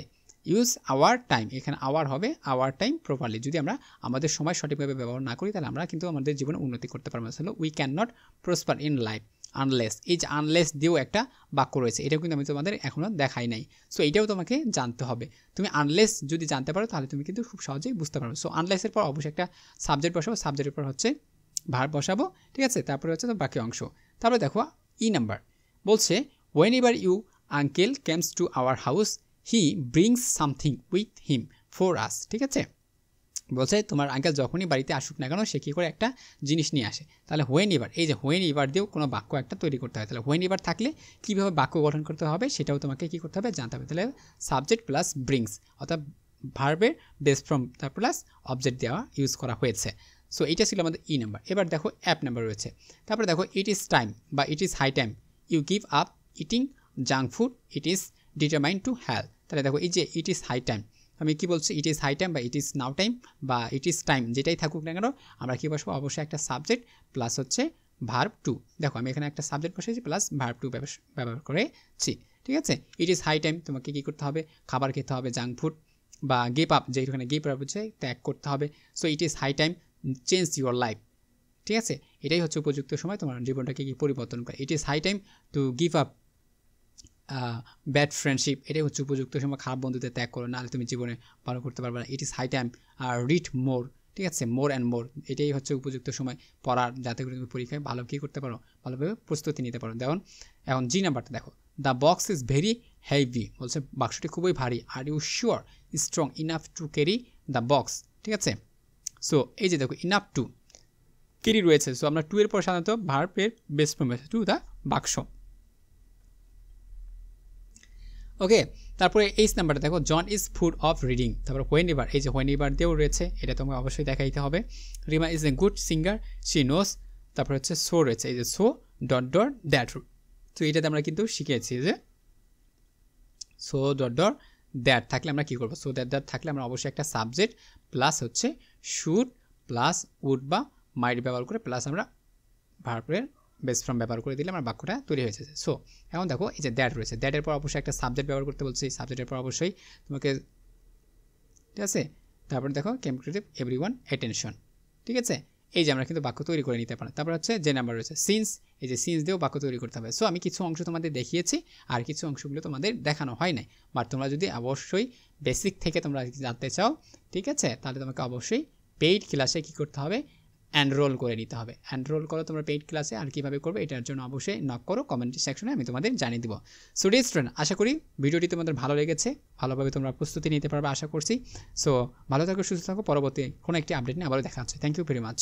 ইউজ আওয়ার টাইম, এখানে আওয়ার হবে আওয়ার টাইম প্রপারলি। যদি আমরা আমাদের সময় সঠিকভাবে ব্যবহার না করি তাহলে আমরা কিন্তু আমাদের জীবনে উন্নতি করতে পারবো না। তাহলে we can not prosper in life unless, এই যে আনলেস দিয়েও একটা বাক্য রয়েছে, এটাও কিন্তু আমি তোমাদের এখনও দেখাই নাই। সো এটাও তোমাকে জানতে হবে। তুমি আনলেস যদি জানতে পারো তাহলে তুমি কিন্তু খুব সহজেই বুঝতে পারবে। সো আনলেসের পর অবশ্যই একটা সাবজেক্ট বসাবো, সাবজেক্টের পর হচ্ছে ভার্ব বসাবো। ঠিক আছে, তারপরে হচ্ছে তো বাকি অংশ। তারপরে দেখো নাম্বার বলছে whenever you uncle comes to our house he brings something with him for us. ঠিক আছে, বলছে তোমার আঙ্কেল যখনই বাড়িতে আসুক না কেন সে কী করে একটা জিনিস নিয়ে আসে। তাহলে হোয়েন এভার, এই যে হোয়েন এভার দিয়েও কোনো বাক্য একটা তৈরি করতে হয়। তাহলে হোয়েন এভার থাকলে কীভাবে বাক্য গঠন করতে হবে সেটাও তোমাকে কী করতে হবে, জানতে হবে। তাহলে সাবজেক্ট প্লাস ব্রিংস অর্থাৎ ভার্বের বেস ফ্রম তার প্লাস অবজেক্ট দেওয়া ইউজ করা হয়েছে। সো এইটা ছিল আমাদের নাম্বার। এবার দেখো অ্যাপ নাম্বার রয়েছে। তারপরে দেখো ইট ইজ টাইম বা it is high time you give up eating junk food, it is determined to help. তাহলে দেখো এই যে ইট ইজ হাই টাইম, আমি কী বলছি, ইট ইজ হাই টাইম বা ইট ইজ নাও টাইম বা ইট ইজ টাইম, যেটাই থাকুক না কেন আমরা কী বসবো, অবশ্যই একটা সাবজেক্ট প্লাস হচ্ছে ভার্ব টু। দেখো আমি এখানে একটা সাবজেক্ট বসেছি প্লাস ভার্ব টু ব্যবহার করেছি। ঠিক আছে, ইট ইজ হাই টাইম তোমাকে কী করতে হবে, খাবার খেতে হবে, জাঙ্ক ফুড বা গিভ আপ, যেখানে গিভ আপ হচ্ছে ত্যাগ করতে হবে। So it is high time change your life. ঠিক আছে, এটাই হচ্ছে উপযুক্ত সময় তোমার জীবনটাকে কি পরিবর্তন করে। It is high time to give up bad friendship, এটাই হচ্ছে উপযুক্ত সময় খারাপ বন্ধুদের ত্যাগ করো, নাহলে তুমি জীবনে ভালো করতে পারবে না। It is high time read more. ঠিক আছে, মোর অ্যান্ড মোর, এটাই হচ্ছে উপযুক্ত সময় পড়ার, যাতে করে তুমি পরীক্ষায় ভালো কী করতে পারো, ভালোভাবে প্রস্তুতি নিতে পারো। দেখুন এখন নাম্বারটা দেখো, the box is very heavy, বলছে বাক্সটি খুবই ভারী। Are you sure strong enough to carry the box. ঠিক আছে, সো এই যে দেখো ইনাফ টু ক্যারি রয়েছে। সো আমরা টু এর পর সাধারণত ভার্বের বেস ফর্ম রয়েছে টু দ্য বাক্স। ওকে, তারপরে এইচ নাম্বারটা দেখো, John is fond of reading. তারপরে হোয়েন এভার, এই যে হোয়েন এভার দিয়েও রয়েছে, এটা তোমাকে অবশ্যই দেখাইতে হবে। Rima is a good singer, she knows. তারপরে হচ্ছে সো রয়েছে, এই যে সো ডট ডট দ্যাট। তো এটাতে আমরা কিন্তু শিখেছি যে সো ডট ডট দ্যাট থাকলে আমরা কী করবো, সো দ্যাট থাকলে আমরা অবশ্যই একটা সাবজেক্ট প্লাস হচ্ছে শুড প্লাস উড বা মাইট ব্যবহার করে প্লাস আমরা ভার্বের বেস ফর্ম ব্যবহার করে দিলে আমার বাক্যটা তৈরি হয়েছে। সো এখন দেখো এই যে দ্যাট রয়েছে, দ্যাটের পর অবশ্যই একটা সাবজেক্ট ব্যবহার করতে বলছি, সাবজেক্টের পর অবশ্যই তোমাকে, ঠিক আছে। তারপর দেখো came to give everyone attention. ঠিক আছে, এই যে আমরা কিন্তু বাক্য তৈরি করে নিতে পারি। তারপর হচ্ছে যে নাম্বার রয়েছে সিন্স, এই যে সিন্স দিয়েও বাক্য তৈরি করতে হবে। সো আমি কিছু অংশ তোমাদের দেখিয়েছি আর কিছু অংশগুলো তোমাদের দেখানো হয় নাই, বাট তোমরা যদি অবশ্যই বেসিক থেকে তোমরা জানতে চাও, ঠিক আছে, তাহলে তোমাকে অবশ্যই পেইড ক্লাসে কী করতে হবে, এনরোল করে নিতে হবে। এনরোল করো তোমরা পেইড ক্লাসে, আর কীভাবে করবে এটার জন্য অবশ্যই নক করো কমেন্ট সেকশনে, আমি তোমাদের জানিয়ে দেবো। সো ডিয়ার স্টুডেন্ট, আশা করি ভিডিওটি তোমাদের ভালো লেগেছে, ভালোভাবে তোমরা প্রস্তুতি নিতে পারবে আশা করছি। সো ভালো থাকো, সুস্থ থাকো, পরবর্তী কোনো একটি আপডেট নিয়ে আবারও দেখা হচ্ছে। Thank you very much.